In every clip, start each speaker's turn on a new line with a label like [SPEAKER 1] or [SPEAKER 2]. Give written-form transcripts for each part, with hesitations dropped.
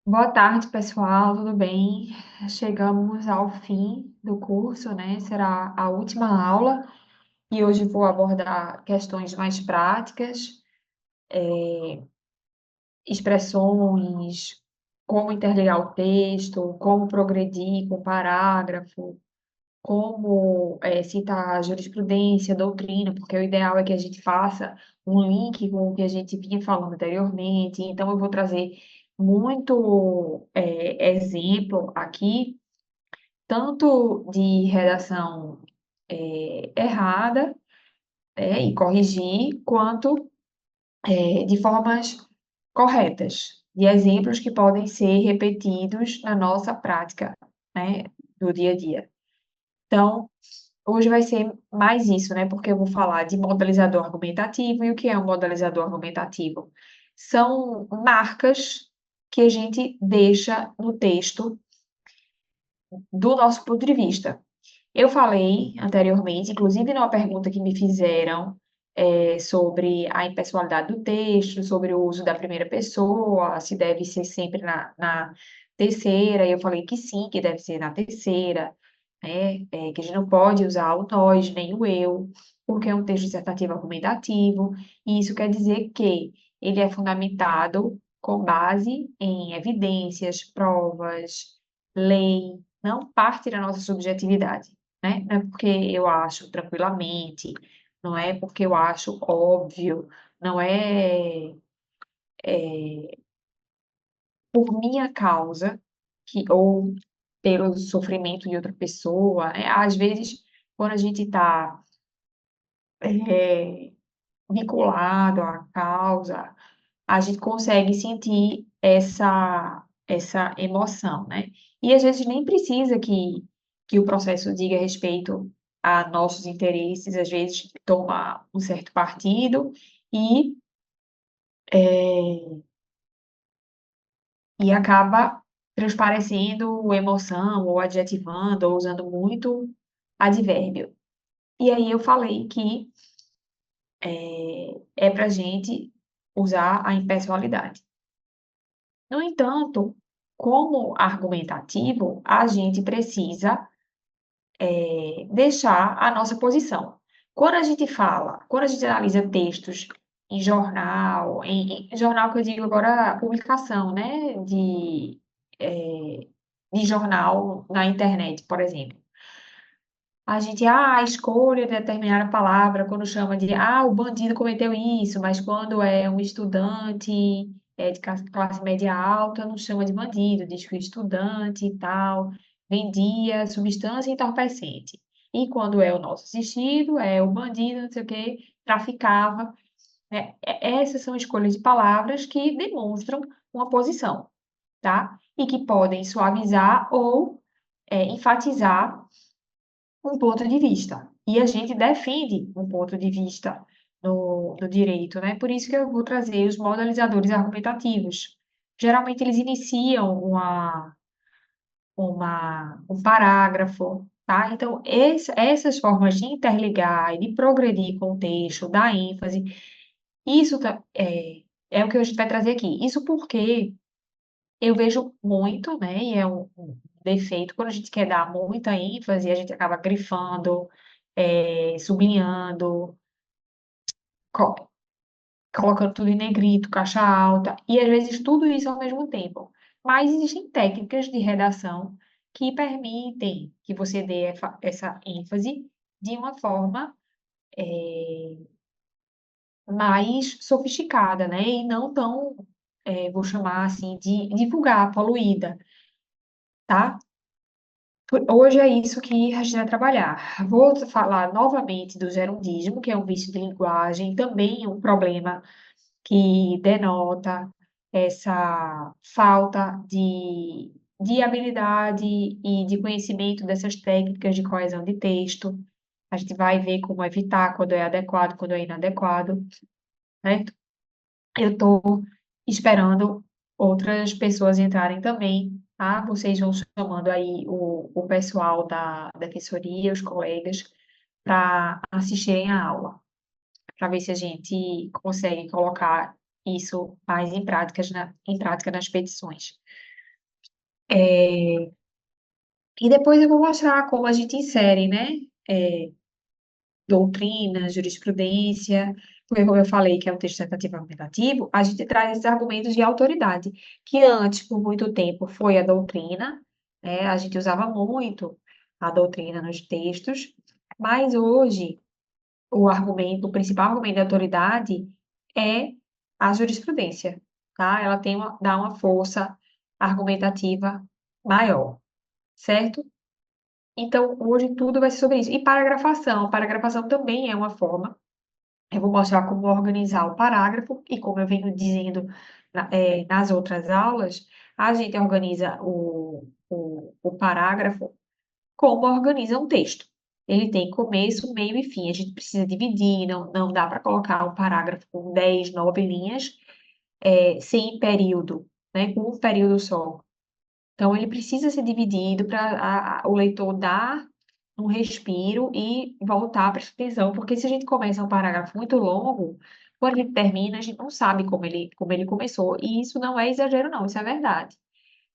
[SPEAKER 1] Boa tarde, pessoal, tudo bem? Chegamos ao fim do curso, né? Será a última aula e hoje vou abordar questões mais práticas, expressões, como interligar o texto, como progredir com parágrafo, como citar jurisprudência, doutrina, porque o ideal é que a gente faça um link com o que a gente vinha falando anteriormente. Então, eu vou trazer muito exemplo aqui tanto de redação errada, e corrigir, quanto de formas corretas, de exemplos que podem ser repetidos na nossa prática, né, do dia a dia. Então, hoje vai ser mais isso, né, porque eu vou falar de modelizador argumentativo, e o que é um modelizador argumentativo? São marcas que a gente deixa no texto do nosso ponto de vista. Eu falei anteriormente, inclusive numa pergunta que me fizeram, sobre a impessoalidade do texto, sobre o uso da primeira pessoa, se deve ser sempre na terceira, e eu falei que sim, que deve ser na terceira, né? Que a gente não pode usar o nós, nem o eu, porque é um texto dissertativo argumentativo, e isso quer dizer que ele é fundamentado com base em evidências, provas, lei, não parte da nossa subjetividade, né? Não é porque eu acho tranquilamente, não é porque eu acho óbvio, não é por minha causa que ou pelo sofrimento de outra pessoa, né? Às vezes, quando a gente está vinculado à causa, a gente consegue sentir essa emoção, né? E às vezes nem precisa que o processo diga respeito a nossos interesses, às vezes toma um certo partido e, e acaba transparecendo emoção ou adjetivando ou usando muito advérbio. E aí eu falei que é para a gente usar a impessoalidade. No entanto, como argumentativo, a gente precisa deixar a nossa posição. Quando a gente analisa textos em jornal, em jornal que eu digo agora, publicação, né, de jornal na internet, por exemplo. A gente, a escolha de determinada palavra, quando chama de, o bandido cometeu isso, mas quando é um estudante de classe média alta, não chama de bandido, diz que o estudante e tal vendia substância entorpecente. E quando é o nosso assistido, é o bandido, não sei o quê, traficava. Essas são escolhas de palavras que demonstram uma posição, tá? E que podem suavizar ou enfatizar um ponto de vista. E a gente defende um ponto de vista no direito, né? Por isso que eu vou trazer os modelizadores argumentativos. Geralmente eles iniciam um parágrafo, tá? Então, essas formas de interligar e de progredir com o texto, dar ênfase, isso é o que a gente vai trazer aqui. Isso porque eu vejo muito, né? E é um defeito, quando a gente quer dar muita ênfase, a gente acaba grifando, sublinhando, co- colocando tudo em negrito, caixa alta, e às vezes tudo isso ao mesmo tempo. Mas existem técnicas de redação que permitem que você dê essa ênfase de uma forma mais sofisticada, né? E não tão, vou chamar assim, de vulgar, poluída, tá? Hoje é isso que a gente vai trabalhar. Vou falar novamente do gerundismo, que é um vício de linguagem, também um problema que denota essa falta de habilidade e de conhecimento dessas técnicas de coesão de texto. A gente vai ver como evitar quando é adequado, quando é inadequado, certo? Eu estou esperando outras pessoas entrarem também, tá? Vocês vão chamando aí o pessoal da defensoria, os colegas, para assistirem à aula, para ver se a gente consegue colocar isso mais em prática nas petições. É, e depois eu vou mostrar como a gente insere, né? É, doutrina, jurisprudência, porque como eu falei que é um texto tentativo argumentativo, a gente traz esses argumentos de autoridade, que antes, por muito tempo, foi a doutrina, né? A gente usava muito a doutrina nos textos, mas hoje o principal argumento de autoridade é a jurisprudência, tá? Ela dá uma força argumentativa maior, certo? Então, hoje tudo vai ser sobre isso. E paragrafação. Paragrafação também é uma forma. Eu vou mostrar como organizar o parágrafo, e como eu venho dizendo nas outras aulas, a gente organiza o parágrafo como organiza um texto. Ele tem começo, meio e fim. A gente precisa dividir, não dá para colocar um parágrafo com 10, 9 linhas, sem período, né, com um período só. Então, ele precisa ser dividido para o leitor dar um respiro e voltar para a atenção, porque se a gente começa um parágrafo muito longo, quando ele termina, a gente não sabe como ele começou. E isso não é exagero, não, isso é verdade,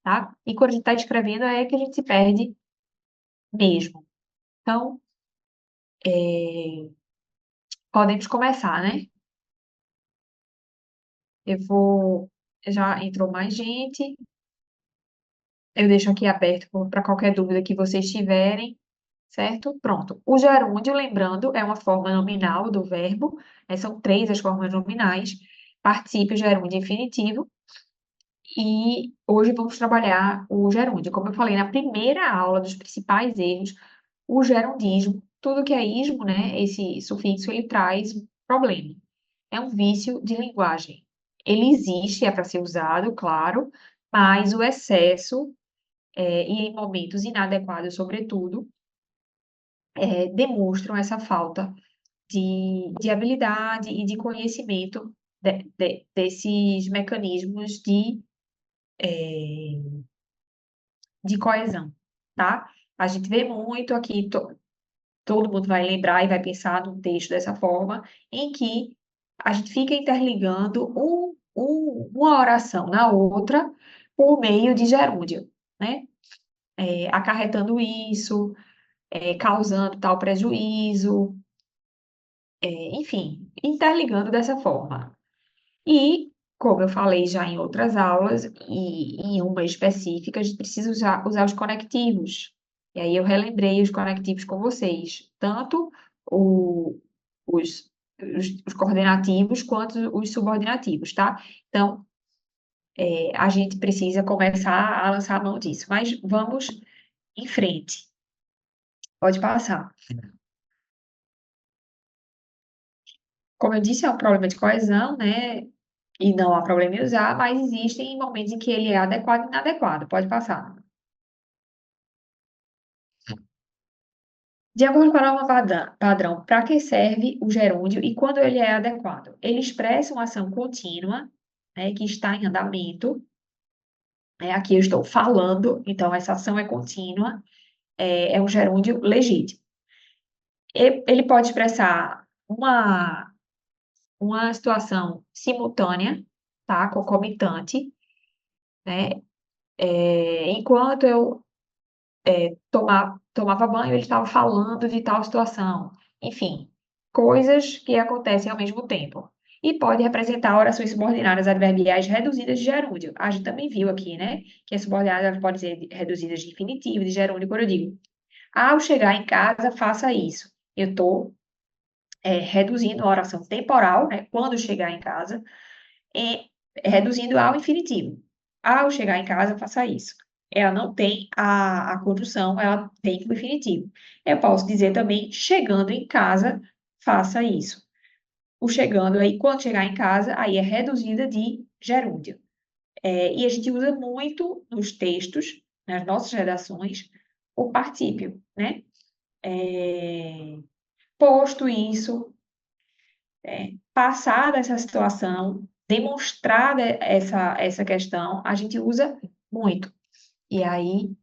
[SPEAKER 1] tá? E quando a gente está escrevendo, é que a gente se perde mesmo. Então, podemos começar, né? Eu vou. Já entrou mais gente. Eu deixo aqui aberto para qualquer dúvida que vocês tiverem, certo? Pronto. O gerúndio, lembrando, é uma forma nominal do verbo, né? São três as formas nominais: particípio, gerúndio e infinitivo. E hoje vamos trabalhar o gerúndio. Como eu falei na primeira aula dos principais erros, o gerundismo, tudo que é ismo, né? Esse sufixo, ele traz problema. É um vício de linguagem. Ele existe, é para ser usado, claro, mas o excesso, e em momentos inadequados, sobretudo, demonstram essa falta de habilidade e de conhecimento desses mecanismos de coesão, tá? A gente vê muito aqui, todo mundo vai lembrar e vai pensar num texto dessa forma, em que a gente fica interligando uma oração na outra por meio de gerúndio, né? Acarretando isso, causando tal prejuízo, enfim, interligando dessa forma. E, como eu falei já em outras aulas, e em uma específica, a gente precisa usar os conectivos. E aí eu relembrei os conectivos com vocês, tanto o- os, os coordenativos quanto os subordinativos, tá? Então, a gente precisa começar a lançar a mão disso. Mas vamos em frente. Pode passar. Como eu disse, é um problema de coesão, né? E não há problema em usar, mas existem momentos em que ele é adequado e inadequado. Pode passar. De acordo com a norma padrão, para que serve o gerúndio e quando ele é adequado? Ele expressa uma ação contínua, né, que está em andamento. Aqui eu estou falando, então essa ação é contínua, é um gerúndio legítimo. Ele pode expressar uma situação simultânea, tá, concomitante, né? Enquanto eu tomava banho, ele estava falando de tal situação. Enfim, coisas que acontecem ao mesmo tempo. E pode representar orações subordinadas adverbiais reduzidas de gerúndio. A gente também viu aqui, né? Que as subordinadas podem ser reduzidas de infinitivo, de gerúndio, quando eu digo, ao chegar em casa, faça isso. Eu estou reduzindo a oração temporal, né? Quando chegar em casa, e reduzindo ao infinitivo. Ao chegar em casa, faça isso. Ela não tem a conjunção, ela tem o infinitivo. Eu posso dizer também, chegando em casa, faça isso. O chegando aí, quando chegar em casa, aí é reduzida de gerúndio. E a gente usa muito nos textos, nas nossas redações, o partícipio, né? É, posto isso, passada essa situação, demonstrada essa questão, a gente usa muito. E aí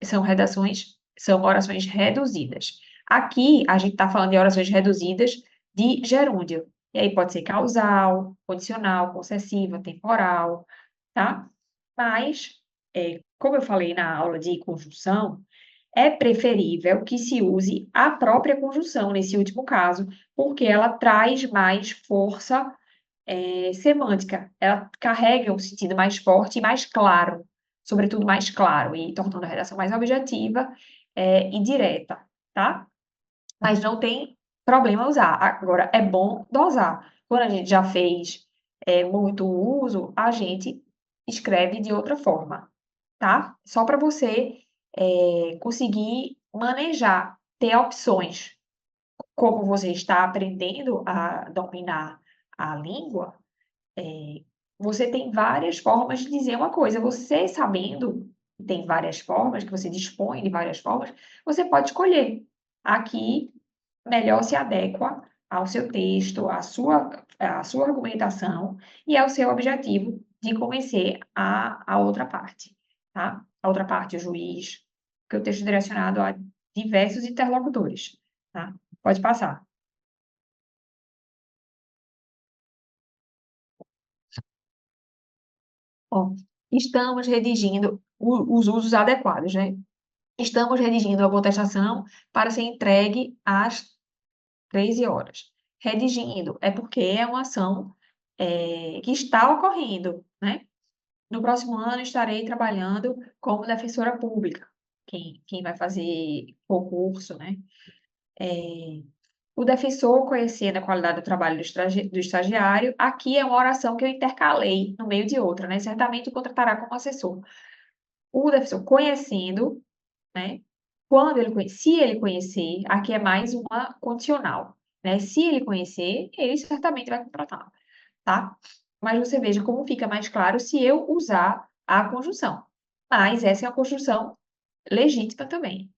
[SPEAKER 1] são orações reduzidas. Aqui a gente está falando de orações reduzidas de gerúndio. E aí pode ser causal, condicional, possessiva, temporal, tá? Mas como eu falei na aula de conjunção, é preferível que se use a própria conjunção nesse último caso, porque ela traz mais força, semântica. Ela carrega um sentido mais forte e mais claro, sobretudo mais claro, e tornando a redação mais objetiva, e direta, tá? Mas não tem problema usar. Agora, é bom dosar. Quando a gente já fez, muito uso, a gente escreve de outra forma, tá? Só para você, conseguir manejar, ter opções. Como você está aprendendo a dominar a língua, você tem várias formas de dizer uma coisa. Você sabendo que tem várias formas, que você dispõe de várias formas, você pode escolher. Aqui melhor se adequa ao seu texto, à sua argumentação e ao seu objetivo de convencer a outra parte, tá? A outra parte, o juiz, porque o texto é direcionado a diversos interlocutores, tá? Pode passar. Ó, estamos redigindo os usos adequados, né? Estamos redigindo a contestação para ser entregue às 13 horas. Redigindo é porque é uma ação, que está ocorrendo, né? No próximo ano estarei trabalhando como defensora pública. Quem vai fazer concurso, né? O defensor, conhecendo a qualidade do trabalho do estagiário, aqui é uma oração que eu intercalei no meio de outra, né? Certamente o contratará como assessor. O defensor, conhecendo, né? Se ele conhecer, aqui é mais uma condicional, né? Se ele conhecer, ele certamente vai contratar, tá? Mas você veja como fica mais claro se eu usar a conjunção. Mas essa é uma conjunção legítima também.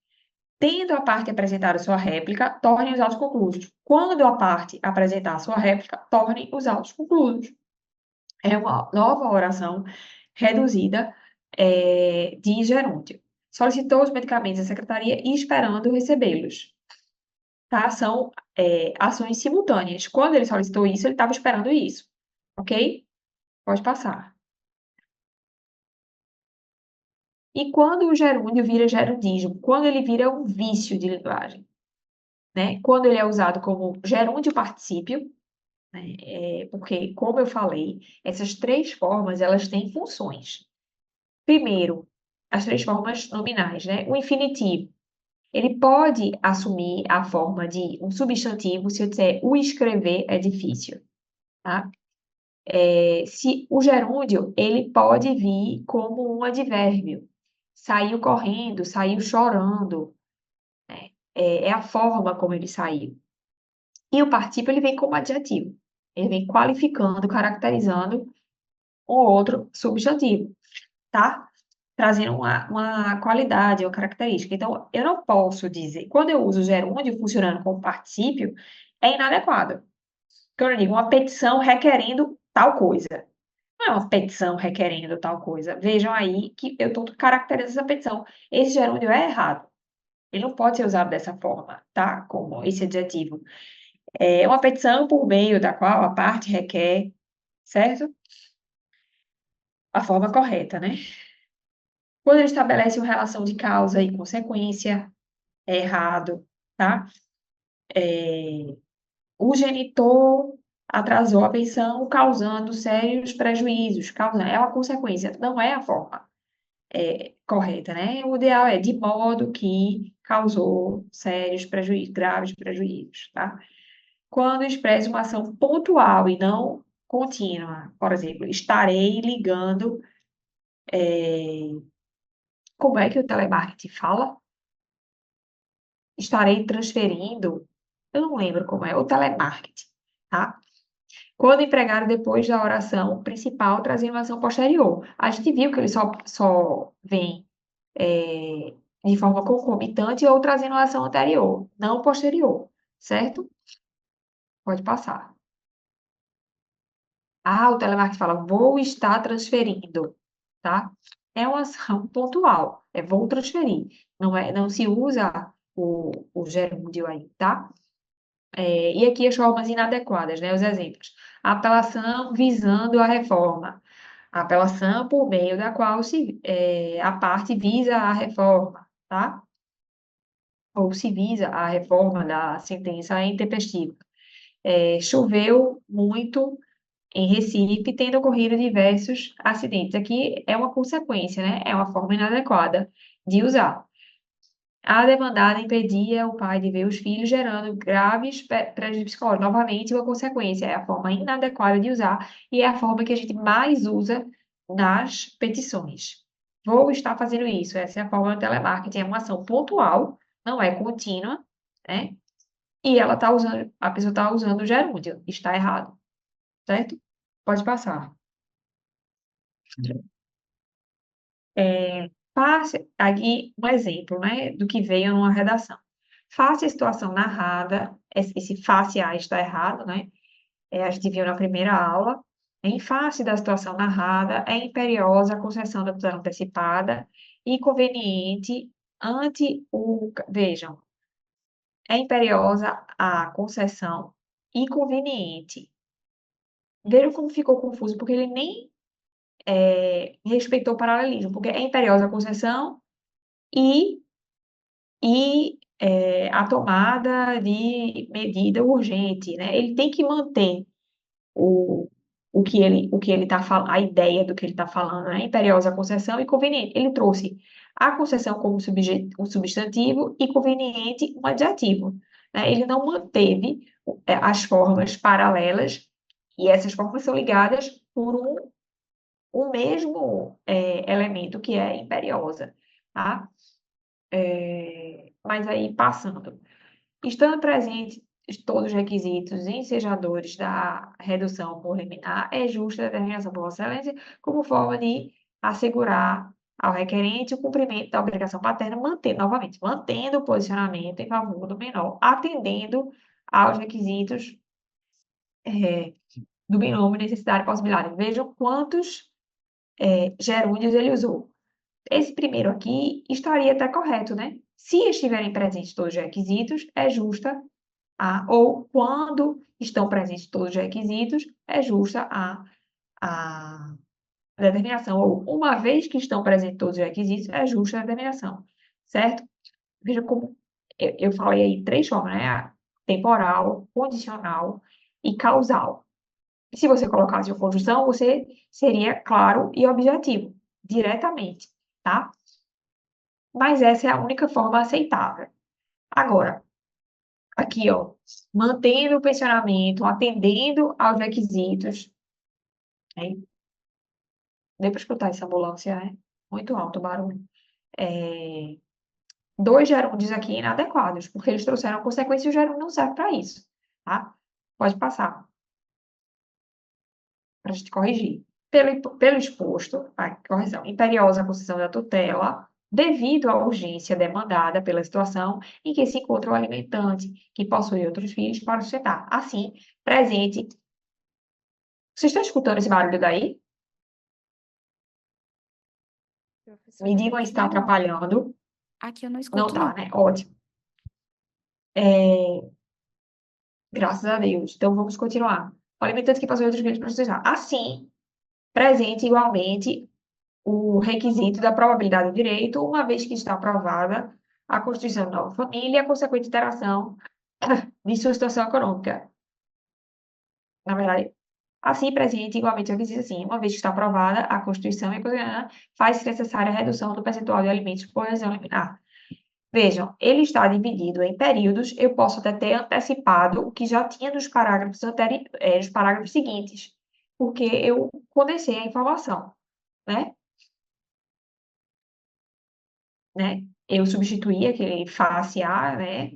[SPEAKER 1] Tendo a parte apresentar a sua réplica, torne os autos conclusos. Quando a parte apresentar a sua réplica, torne os autos conclusos. É uma nova oração reduzida, de gerúndio. Solicitou os medicamentos à secretaria e esperando recebê-los. Tá? São, ações simultâneas. Quando ele solicitou isso, ele estava esperando isso. Ok? Pode passar. E quando o gerúndio vira gerundismo? Quando ele vira um vício de linguagem, né? Quando ele é usado como gerúndio particípio, né? Porque, como eu falei, essas três formas, elas têm funções. Primeiro, as três formas nominais, né? O infinitivo, ele pode assumir a forma de um substantivo se eu disser o escrever é difícil, tá? Se o gerúndio, ele pode vir como um advérbio. Saiu correndo, saiu chorando, né? É a forma como ele saiu. E o partícipe, ele vem como adjetivo. Ele vem qualificando, caracterizando um outro substantivo, tá? Trazendo uma qualidade, uma característica. Então, eu não posso dizer, quando eu uso o gerúndio funcionando como particípio, é inadequado. Quando eu digo uma petição requerendo tal coisa. Não é uma petição requerendo tal coisa. Vejam aí que eu estou caracterizando essa petição. Esse gerúndio é errado. Ele não pode ser usado dessa forma, tá? Como esse adjetivo. É uma petição por meio da qual a parte requer, certo? A forma correta, né? Quando ele estabelece uma relação de causa e consequência, é errado, tá? O genitor atrasou a pensão, causando sérios prejuízos. É uma consequência, não é a forma, correta, né? O ideal é de modo que causou sérios prejuízos, graves prejuízos, tá? Quando expressa uma ação pontual e não contínua, por exemplo, estarei ligando, como é que o telemarketing fala? Estarei transferindo, eu não lembro como é, o telemarketing, tá? Quando empregaram depois da oração principal, trazendo uma ação posterior. A gente viu que ele só vem, de forma concomitante ou trazendo uma ação anterior, não posterior, certo? Pode passar. Ah, o telemarketing fala, vou estar transferindo, tá? É uma ação pontual, é vou transferir. Não se usa o gerúndio aí, tá? E aqui as formas inadequadas, né? Os exemplos. Apelação visando a reforma. A apelação por meio da qual a parte visa a reforma, tá? Ou se visa a reforma da sentença é intempestiva. Choveu muito em Recife, tendo ocorrido diversos acidentes. Aqui é uma consequência, né? É uma forma inadequada de usar. A demandada impedia o pai de ver os filhos, gerando graves prejuízos psicológicos. Novamente, uma consequência, é a forma inadequada de usar e é a forma que a gente mais usa nas petições. Vou estar fazendo isso, essa é a forma do telemarketing, é uma ação pontual, não é contínua, né? E ela está usando, a pessoa está usando o gerúndio, está errado, certo? Pode passar. Face, aqui um exemplo, né, do que veio numa redação. Face a situação narrada, esse face a está errado, né? A gente viu na primeira aula. Em face da situação narrada, é imperiosa a concessão da tutela antecipada e conveniente ante o. Vejam, é imperiosa a concessão e conveniente. Vejam como ficou confuso, porque ele nem respeitou o paralelismo, porque é imperiosa a concessão e a tomada de medida urgente, né? Ele tem que manter o, o que ele está falando, a ideia do que ele está falando, né? Imperiosa concessão e conveniente. Ele trouxe a concessão como um substantivo e conveniente um adjetivo, né? Ele não manteve as formas paralelas e essas formas são ligadas por um mesmo elemento que é imperiosa, tá? Mas aí, passando. Estando presentes todos os requisitos ensejadores da redução por liminar, é justa a determinação por Vossa Excelência como forma de assegurar ao requerente o cumprimento da obrigação paterna, mantendo o posicionamento em favor do menor, atendendo aos requisitos do binômio necessidade e possibilidade. Vejam quantos gerúndios ele usou. Esse primeiro aqui estaria até correto, né? Se estiverem presentes todos os requisitos, é justa ou quando estão presentes todos os requisitos, é justa a determinação, ou uma vez que estão presentes todos os requisitos, é justa a determinação, certo? Veja como eu falei aí três formas, né? Temporal, condicional e causal. Se você colocasse uma conjunção, você seria claro e objetivo, diretamente, tá? Mas essa é a única forma aceitável. Agora, aqui, ó, mantendo o pensionamento, atendendo aos requisitos. Né? Deu para escutar essa ambulância, né? Muito alto o barulho. É, dois gerúndios aqui inadequados, porque eles trouxeram a consequência e o gerúndio não serve para isso, tá? Pode passar, para a gente corrigir. Pelo exposto, a correção, imperiosa a concessão da tutela, devido à urgência demandada pela situação em que se encontra o alimentante que possui outros filhos para sustentar. Assim, presente. Vocês estão escutando esse barulho daí? Me
[SPEAKER 2] Professora,
[SPEAKER 1] digam aí se está atrapalhando.
[SPEAKER 2] aqui eu não
[SPEAKER 1] Não
[SPEAKER 2] escuto,
[SPEAKER 1] tá,
[SPEAKER 2] não.
[SPEAKER 1] né? Ótimo. É, graças a Deus. Então, vamos continuar. O alimentante que possui outros bens para sustentar. Assim, presente igualmente o requisito da probabilidade do direito, uma vez que está aprovada a constituição de nova família e a consequente interação de sua situação econômica. Na verdade, assim, presente igualmente o requisito, assim, uma vez que está aprovada a constituição e faz-se necessária a redução do percentual de alimentos por adesão liminar. Vejam, ele está dividido em períodos, eu posso até ter antecipado o que já tinha nos parágrafos seguintes, porque eu condensei a informação, né? Eu substituí aquele face A, né,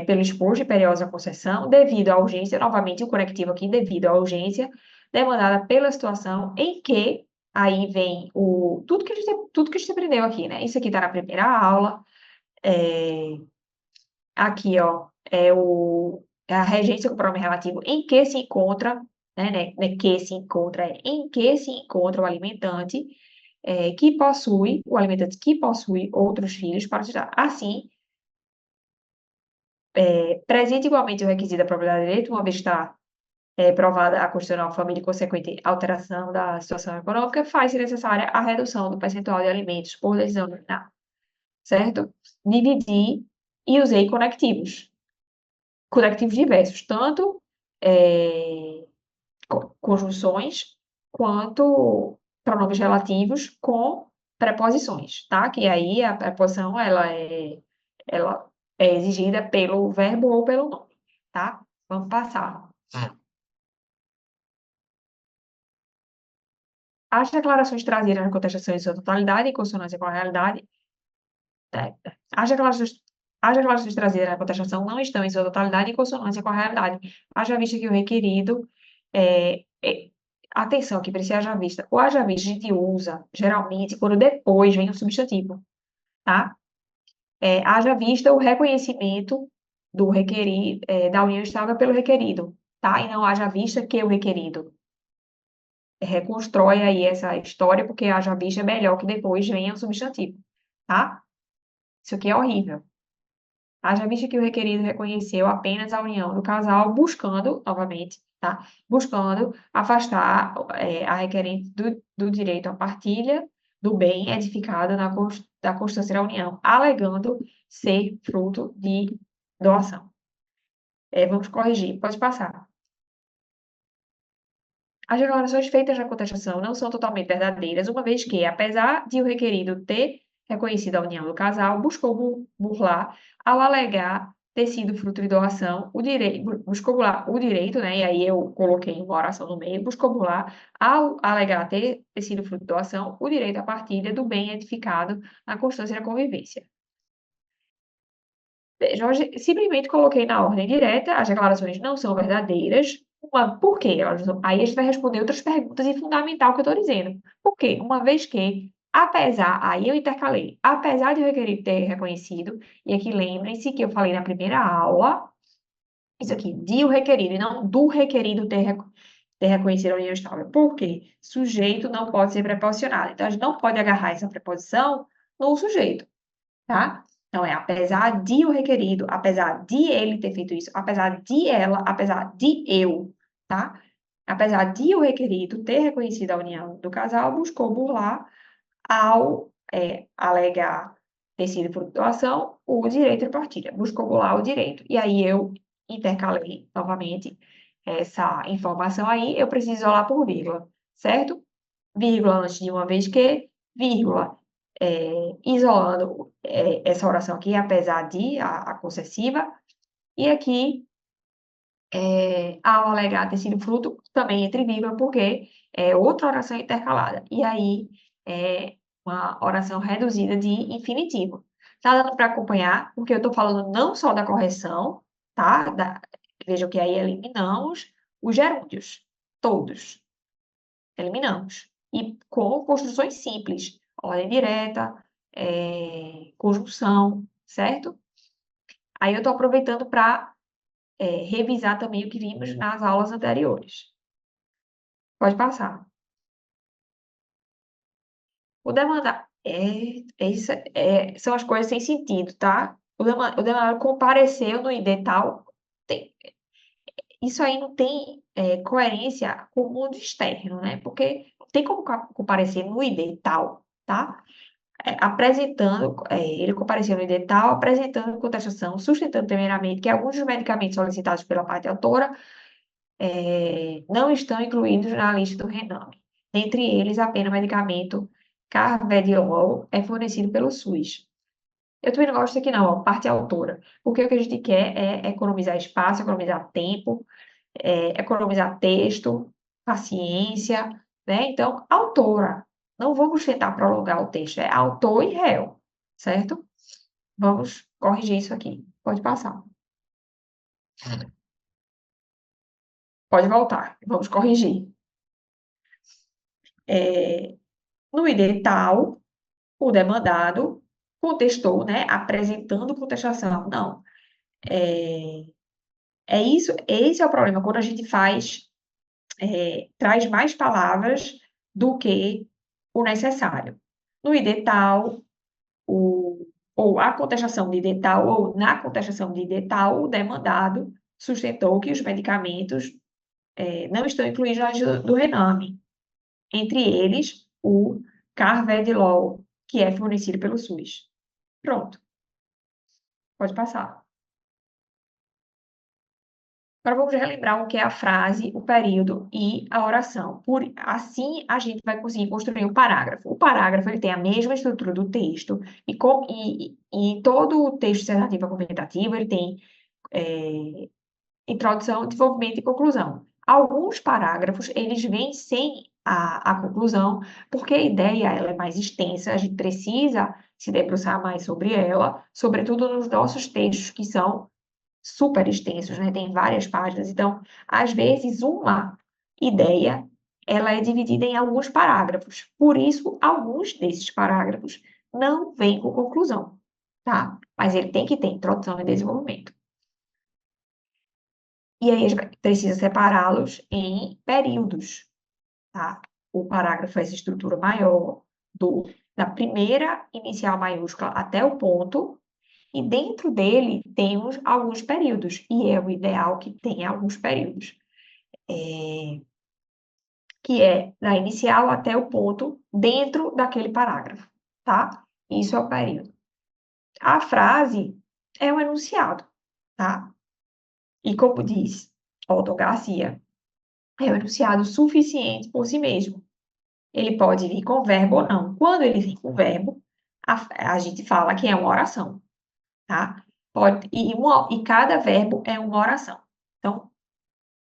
[SPEAKER 1] pelo exposto imperiosa concessão, devido à urgência, novamente o conectivo aqui, devido à urgência demandada pela situação em que, aí vem tudo que a gente aprendeu aqui, né? Isso aqui está na primeira aula, é, aqui, ó, é a regência com o pronome relativo em que se encontra, que se encontra, em que se encontra o alimentante, o alimentante que possui outros filhos para sustentar. Assim, presente igualmente o requisito da propriedade de direito, uma vez que está provada a constitucional família e consequente alteração da situação econômica, faz-se necessária a redução do percentual de alimentos por decisão liminar, certo? Dividi e usei conectivos diversos, tanto conjunções quanto pronomes relativos com preposições, tá? Que aí a preposição ela é exigida pelo verbo ou pelo nome, tá? Vamos passar. As declarações trazidas na contestação em sua totalidade, em consonância com a realidade, as declarações, as declarações trazidas na contestação não estão em sua totalidade em consonância com a realidade, haja vista que o requerido atenção, que precisa haja vista. O haja vista a gente usa, geralmente, quando depois vem o substantivo, tá? Haja vista o reconhecimento do requerido, da união estável pelo requerido, tá? E não haja vista que o requerido. Reconstrói aí essa história, porque haja vista é melhor que depois venha o substantivo, tá? Isso aqui é horrível. Haja vista que o requerido reconheceu apenas a união do casal, buscando, novamente, tá? Buscando afastar a requerente do direito à partilha do bem edificado da constância da união, alegando ser fruto de doação. Vamos corrigir, pode passar. As declarações feitas na contestação não são totalmente verdadeiras, uma vez que, apesar de o requerido ter reconhecido a união do casal, buscou burlar ao alegar ter sido fruto de doação, buscou burlar o direito, né? E aí eu coloquei uma oração no meio, buscou burlar ao alegar ter sido fruto de doação, o direito à partilha do bem edificado na constância da convivência. Veja, simplesmente coloquei na ordem direta, as declarações não são verdadeiras. Por quê? Aí a gente vai responder outras perguntas e fundamental que eu estou dizendo. Por quê? Uma vez que, aí eu intercalei, apesar de o requerido ter reconhecido, e aqui lembrem-se que eu falei na primeira aula, isso aqui, de o requerido, e não do requerido ter reconhecido a união estável. Por quê? Sujeito não pode ser preposicionado. Então, a gente não pode agarrar essa preposição no sujeito, tá? Então, apesar de o requerido, apesar de ele ter feito isso, apesar de ela, apesar de eu, tá? Apesar de o requerido ter reconhecido a união do casal, buscou burlar ao alegar ter sido por doação o direito de partilha. Buscou burlar o direito. E aí eu intercalei novamente essa informação aí, eu preciso isolar por vírgula, certo? Vírgula antes de uma vez que, vírgula isolando essa oração aqui, apesar de, a concessiva, e aqui, ao alegar ter sido fruto, também entre vírgula, porque é outra oração intercalada. E aí, é uma oração reduzida de infinitivo. Tá dando para acompanhar, porque eu estou falando não só da correção, tá? Vejam que aí eliminamos os gerúndios, todos. Eliminamos. E com construções simples, ordem direta, conjunção, certo? Aí eu estou aproveitando para revisar também o que vimos nas aulas anteriores. Pode passar. O demandar. São as coisas sem sentido, tá? O demandado compareceu no ID tal. Isso aí não tem coerência com o mundo externo, né? Porque não tem como comparecer no ID tal, tá? Ele compareceu no edital, apresentando contestação, sustentando primeiramente que alguns dos medicamentos solicitados pela parte autora não estão incluídos na lista do Rename. Dentre eles, apenas o medicamento Carvedilol é fornecido pelo SUS. Eu também não gosto aqui não, ó, parte autora, porque o que a gente quer é economizar espaço, economizar tempo, economizar texto, paciência, né? Então, autora. Não vamos tentar prolongar o texto, é autor e réu, certo? Vamos corrigir isso aqui. Pode passar. Pode voltar. Vamos corrigir. No edital, o demandado contestou, né? Apresentando contestação. Não. Esse é o problema, quando a gente traz mais palavras do que o necessário. No edital, ou a contestação de edital, ou na contestação de edital, o demandado sustentou que os medicamentos não estão incluídos na lista do Rename. Entre eles, o Carvedilol, que é fornecido pelo SUS. Pronto, pode passar. Agora vamos relembrar o que é a frase, o período e a oração. Assim, a gente vai conseguir construir um parágrafo. O parágrafo ele tem a mesma estrutura do texto e todo o texto dissertativo argumentativo ele tem introdução, desenvolvimento e conclusão. Alguns parágrafos eles vêm sem a conclusão, porque a ideia ela é mais extensa, a gente precisa se debruçar mais sobre ela, sobretudo nos nossos textos que são super extensos, né? Tem várias páginas. Então, às vezes, uma ideia, ela é dividida em alguns parágrafos. Por isso, alguns desses parágrafos não vêm com conclusão, tá? Mas ele tem que ter introdução e desenvolvimento. E aí, a gente precisa separá-los em períodos, tá? O parágrafo é essa estrutura maior, da primeira inicial maiúscula até o ponto, e dentro dele temos alguns períodos, e é o ideal que tenha alguns períodos, que é da inicial até o ponto dentro daquele parágrafo, tá? Isso é o período. A frase é um enunciado, tá? E como diz Otto Garcia, é um enunciado suficiente por si mesmo. Ele pode vir com verbo ou não. Quando ele vem com verbo, a gente fala que é uma oração, tá? E cada verbo é uma oração. Então,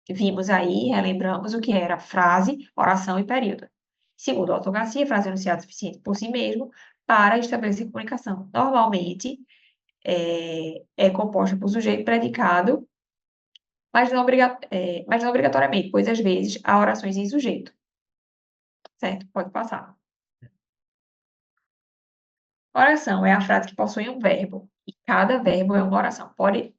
[SPEAKER 1] vimos aí, relembramos o que era frase, oração e período. Segundo Otto Garcia, frase enunciado suficiente por si mesmo para estabelecer comunicação. Normalmente, é composta por sujeito e predicado, mas não obrigatoriamente, pois às vezes há orações em sujeito. Certo? Pode passar. Oração é a frase que possui um verbo, e cada verbo é uma oração.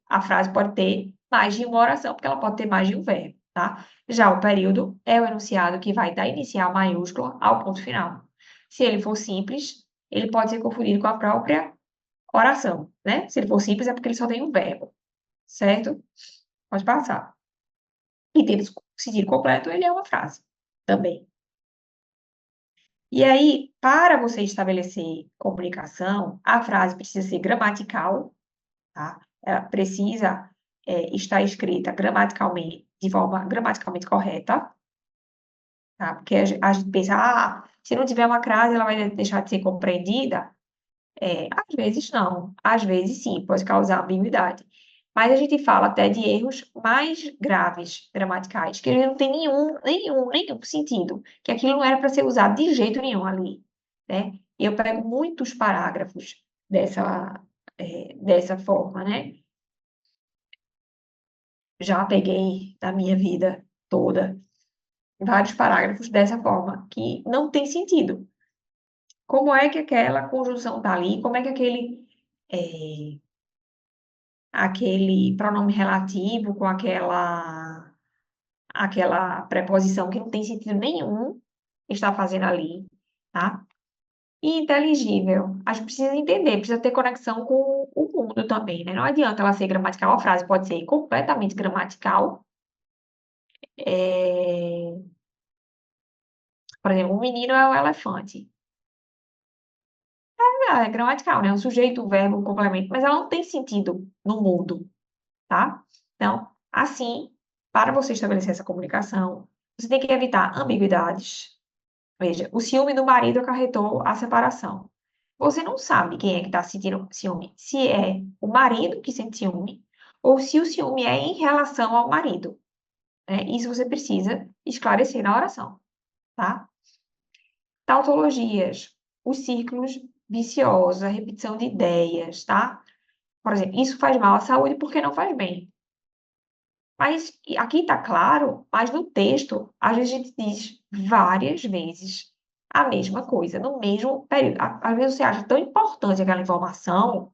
[SPEAKER 1] A frase pode ter mais de uma oração, porque ela pode ter mais de um verbo, tá? Já o período é o enunciado que vai da inicial maiúscula ao ponto final. Se ele for simples, ele pode ser confundido com a própria oração, né? Se ele for simples, é porque ele só tem um verbo, certo? Pode passar. E tendo sentido completo, ele é uma frase também. E aí, para você estabelecer comunicação, a frase precisa ser gramatical, tá? Ela precisa estar escrita gramaticalmente, de forma gramaticalmente correta, tá? Porque a gente pensa, se não tiver uma crase, ela vai deixar de ser compreendida. Às vezes não, às vezes sim, pode causar ambiguidade. Mas a gente fala até de erros mais graves gramaticais, que não tem nenhum sentido, que aquilo não era para ser usado de jeito nenhum ali, né? E eu pego muitos parágrafos dessa forma, né? Já peguei na minha vida toda vários parágrafos dessa forma, que não tem sentido. Como é que aquela conjunção está ali? Como é que aquele pronome relativo com aquela preposição que não tem sentido nenhum está fazendo ali, tá? E inteligível. A gente precisa entender, precisa ter conexão com o mundo também, né? Não adianta ela ser gramatical, a frase pode ser completamente gramatical. Por exemplo, o menino é o elefante. É gramatical, né? O sujeito, o verbo, o complemento, mas ela não tem sentido no mundo, tá? Então, assim, para você estabelecer essa comunicação, você tem que evitar ambiguidades. Veja, o ciúme do marido acarretou a separação. Você não sabe quem é que está sentindo ciúme, se é o marido que sente ciúme ou se o ciúme é em relação ao marido, né? Isso você precisa esclarecer na oração, tá? Tautologias, os círculos viciosos, a repetição de ideias, tá? Por exemplo, isso faz mal à saúde porque não faz bem. Mas aqui está claro, mas no texto, às vezes a gente diz várias vezes a mesma coisa, no mesmo período. Às vezes você acha tão importante aquela informação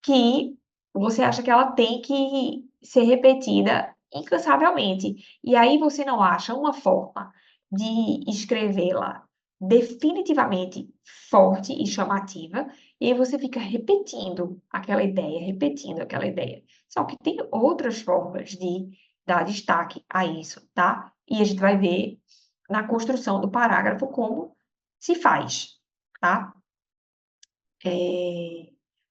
[SPEAKER 1] que você acha que ela tem que ser repetida incansavelmente. E aí você não acha uma forma de escrevê-la definitivamente forte e chamativa, e aí você fica repetindo aquela ideia. Só que tem outras formas de dar destaque a isso, tá? E a gente vai ver na construção do parágrafo como se faz, tá?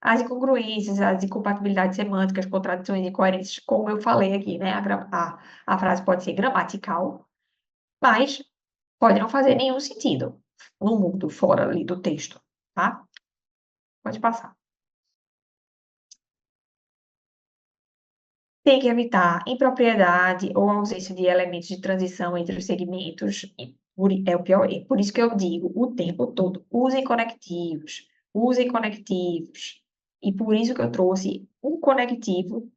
[SPEAKER 1] As incongruências, as incompatibilidades semânticas, contradições e incoerências, como eu falei aqui, né? A frase pode ser gramatical, mas pode não fazer nenhum sentido no mundo, fora ali do texto, tá? Pode passar. Tem que evitar impropriedade ou ausência de elementos de transição entre os segmentos. É o pior erro. Por isso que eu digo o tempo todo, usem conectivos, usem conectivos. E por isso que eu trouxe um conectivo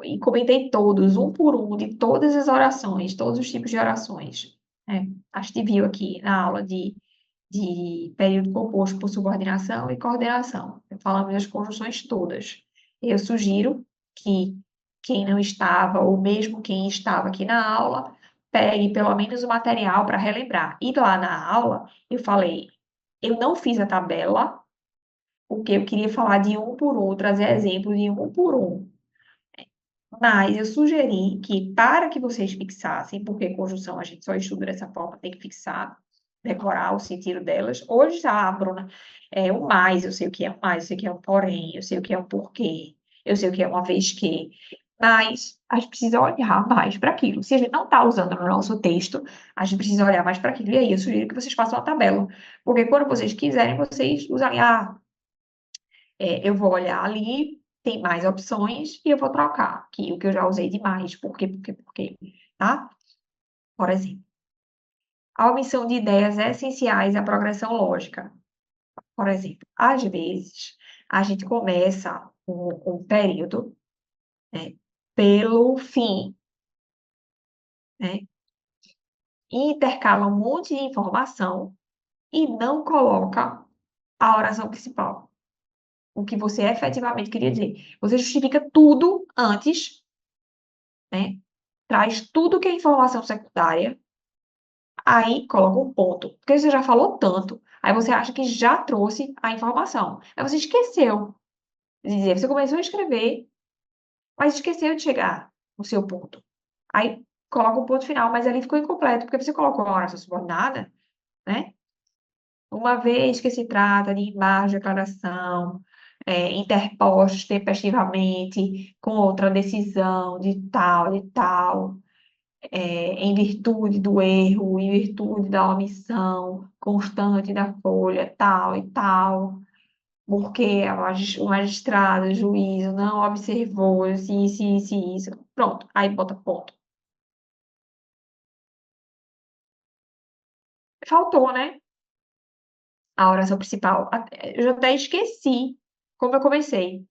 [SPEAKER 1] e comentei todos, um por um, de todas as orações, todos os tipos de orações. Né? A gente viu aqui na aula de período composto por subordinação e coordenação. Falamos das conjunções todas. Eu sugiro que quem não estava, ou mesmo quem estava aqui na aula, pegue pelo menos o material para relembrar. E lá na aula, eu falei, eu não fiz a tabela, porque eu queria falar de um por um, trazer exemplo de um por um. Mas eu sugeri que, para que vocês fixassem, porque conjunção a gente só estuda dessa forma, tem que fixar, decorar o sentido delas. Hoje já, Bruna, é um mais, eu sei o que é um mais, eu sei o que é um porém, eu sei o que é um porquê, eu sei o que é uma vez que. Mas a gente precisa olhar mais para aquilo. Se a gente não está usando no nosso texto, a gente precisa olhar mais para aquilo. E aí eu sugiro que vocês façam a tabela. Porque quando vocês quiserem, vocês usarem, eu vou olhar ali, tem mais opções e eu vou trocar aqui o que eu já usei demais. Por quê? Tá? Por exemplo, a omissão de ideias essenciais à progressão lógica. Por exemplo, às vezes, a gente começa um período, né, pelo fim, né? E intercala um monte de informação e não coloca a oração principal. O que você efetivamente queria dizer. Você justifica tudo antes, né? Traz tudo que é informação secundária, aí coloca um ponto, porque você já falou tanto, aí você acha que já trouxe a informação, aí você esqueceu de dizer, você começou a escrever, mas esqueceu de chegar no seu ponto. Aí coloca um ponto final, mas ali ficou incompleto, porque você colocou uma oração subordinada, né? Uma vez que se trata de embargos de declaração, interpostos tempestivamente com outra decisão de tal, em virtude do erro, em virtude da omissão constante da folha, tal e tal, porque o magistrado, o juízo não observou isso. Pronto, aí bota ponto. Faltou, né? A oração principal. Eu já até esqueci como eu comecei,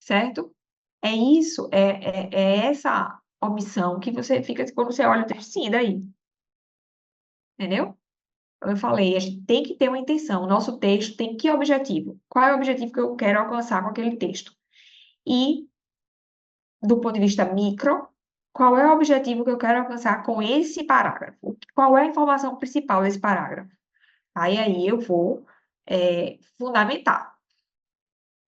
[SPEAKER 1] certo? É isso, é essa omissão que você fica, quando você olha o texto, sim, daí, entendeu? Eu falei, a gente tem que ter uma intenção. O nosso texto tem que objetivo? Qual é o objetivo que eu quero alcançar com aquele texto? E, do ponto de vista micro, qual é o objetivo que eu quero alcançar com esse parágrafo? Qual é a informação principal desse parágrafo? Aí eu vou fundamentar.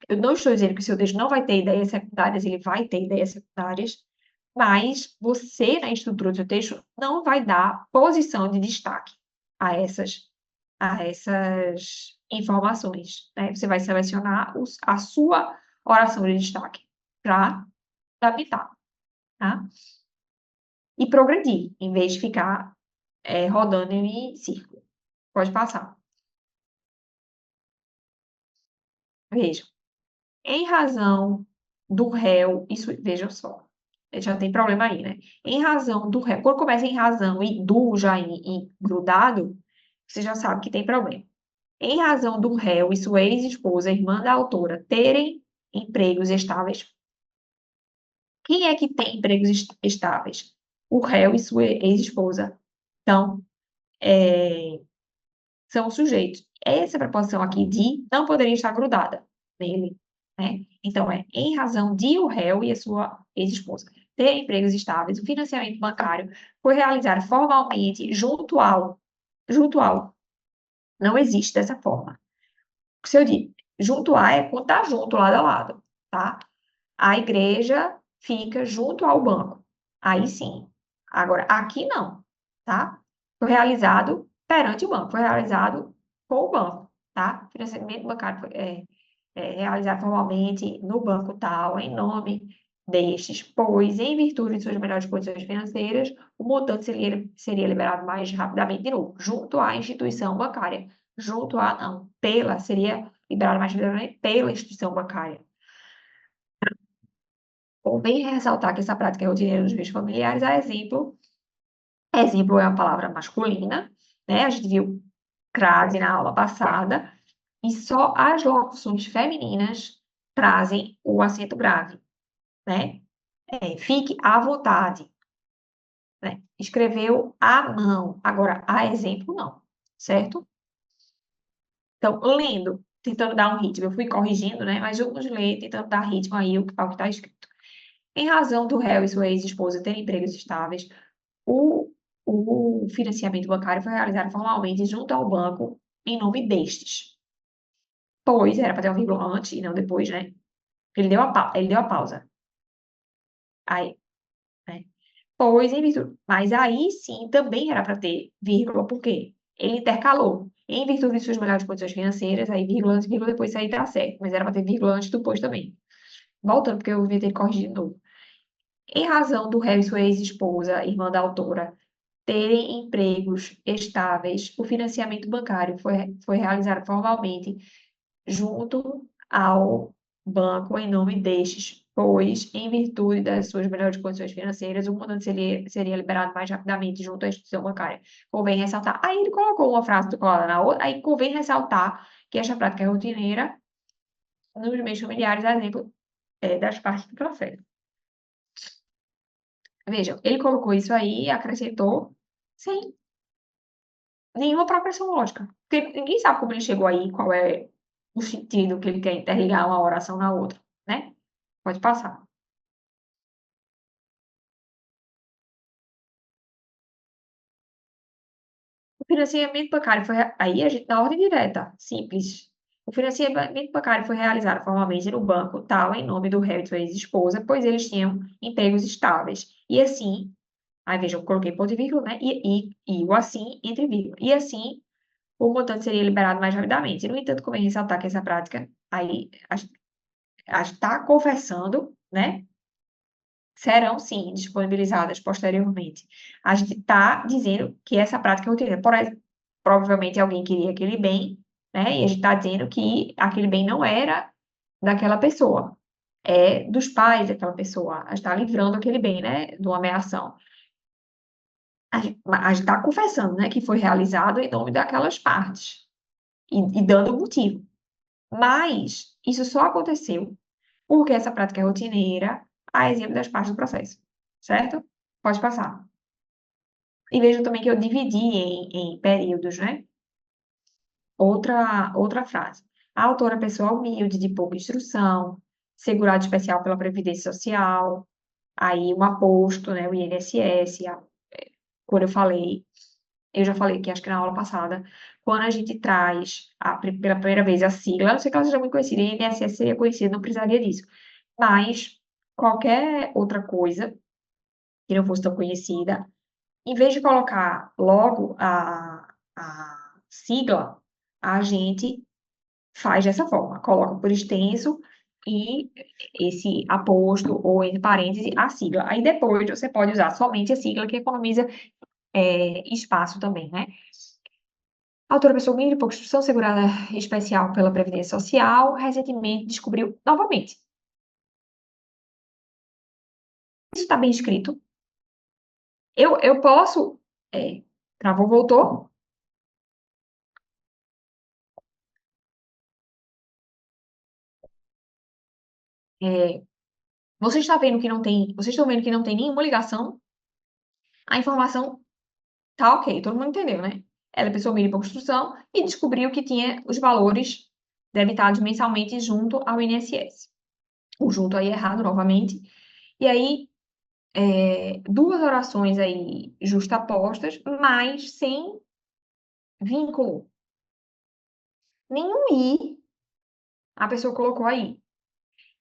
[SPEAKER 1] Eu não estou dizendo que o seu texto não vai ter ideias secundárias, ele vai ter ideias secundárias, mas você, na estrutura do seu texto, não vai dar posição de destaque a essas informações, né? Você vai selecionar a sua oração de destaque para adaptar, tá? E progredir, em vez de ficar rodando em círculo. Pode passar. Veja, em razão do réu, isso, vejam só, já tem problema aí, né? Em razão do réu, quando começa em razão e do já em grudado, você já sabe que tem problema. Em razão do réu e sua ex-esposa, irmã da autora, terem empregos estáveis. Quem é que tem empregos estáveis? O réu e sua ex-esposa. Então, são os sujeitos. Essa preposição aqui de não poderia estar grudada nele, né? Então, em razão de o réu e a sua ex-esposa terem empregos estáveis, o financiamento bancário foi realizado formalmente junto ao. Não existe dessa forma. Se eu digo junto a, é quando está junto, lado a lado, tá? A igreja fica junto ao banco. Aí sim. Agora, aqui não, tá? Foi realizado perante o banco, foi realizado com o banco, tá? Financiamento bancário é realizado formalmente no banco tal, em nome destes, pois, em virtude de suas melhores condições financeiras, o montante seria liberado mais rapidamente, de novo, junto à instituição bancária. Junto a, não, seria liberado mais rapidamente pela instituição bancária. Convém ressaltar que essa prática é rotineira nos meios familiares, exemplo é uma palavra masculina, né? A gente viu crase na aula passada, e só as locuções femininas trazem o acento grave, né? Fique à vontade, né? Escreveu à mão, agora, a exemplo, não, certo? Então, lendo, tentando dar um ritmo, eu fui corrigindo, né? Mas vamos ler, tentando dar ritmo aí ao que está escrito. Em razão do réu e sua ex-esposa terem empregos estáveis, o, o financiamento bancário foi realizado formalmente junto ao banco em nome destes. Pois, era para ter uma vírgula antes e não depois, né? Ele deu a pausa. Aí, né? Pois, em virtude. Mas aí sim também era para ter vírgula, por quê? Ele intercalou. Em virtude de suas melhores condições financeiras, aí vírgula antes, vírgula depois, isso aí tá certo. Mas era para ter vírgula antes e depois também. Voltando, porque eu devia ter corrigido de novo. Em razão do réu e sua ex-esposa, irmã da autora, terem empregos estáveis, o financiamento bancário foi realizado formalmente junto ao banco em nome destes, pois, em virtude das suas melhores condições financeiras, o montante seria liberado mais rapidamente junto à instituição bancária. Convém ressaltar. Aí ele colocou uma frase colada na outra, aí convém ressaltar que esta prática é rotineira nos meios familiares, a exemplo, das partes do processo. Vejam, ele colocou isso aí e acrescentou sem nenhuma progressão lógica. Porque ninguém sabe como ele chegou aí, qual é o sentido que ele quer interligar uma oração na outra, né? Pode passar. O financiamento bancário foi. Aí a gente, na ordem direta, simples. O financiamento bancário foi realizado formalmente no banco tal, em nome do réu e sua ex-esposa, pois eles tinham empregos estáveis. E assim, aí veja, eu coloquei ponto e vírgula, né? E o assim entre vírgula. E assim, o montante seria liberado mais rapidamente. No entanto, convém ressaltar que essa prática, aí, a gente está confessando, né? Serão sim disponibilizadas posteriormente. A gente está dizendo que essa prática é rotineira. Por exemplo, provavelmente alguém queria aquele bem, né? E a gente está dizendo que aquele bem não era daquela pessoa, é dos pais daquela pessoa. A gente está livrando aquele bem, né? De uma ameação. A gente está confessando, né? Que foi realizado em nome daquelas partes e dando o motivo. Mas isso só aconteceu porque essa prática é rotineira, a exemplo das partes do processo, certo? Pode passar. E vejam também que eu dividi em períodos, né? Outra frase. A autora é pessoa humilde, de pouca instrução, segurado especial pela Previdência Social, aí um aposto, né? O INSS, quando eu já falei aqui, acho que na aula passada, quando a gente traz pela primeira vez a sigla, a não sei que ela seja muito conhecida, INSS seria conhecida, não precisaria disso. Mas qualquer outra coisa que não fosse tão conhecida, em vez de colocar logo a sigla, a gente faz dessa forma, coloca por extenso e esse aposto ou entre parênteses a sigla. Aí depois você pode usar somente a sigla que economiza espaço também, né? A autora pessoa humilde, por instrução segurada especial pela Previdência Social, recentemente descobriu novamente. Isso está bem escrito. Eu posso. Travou, voltou. É, você está vendo que não tem. Vocês estão vendo que não tem nenhuma ligação. A informação tá ok, todo mundo entendeu, né? Ela é pessoa humilde por construção e descobriu que tinha os valores debitados mensalmente junto ao INSS. O junto aí é errado novamente. E aí, duas orações aí justapostas, mas sem vínculo. Nenhum i a pessoa colocou aí.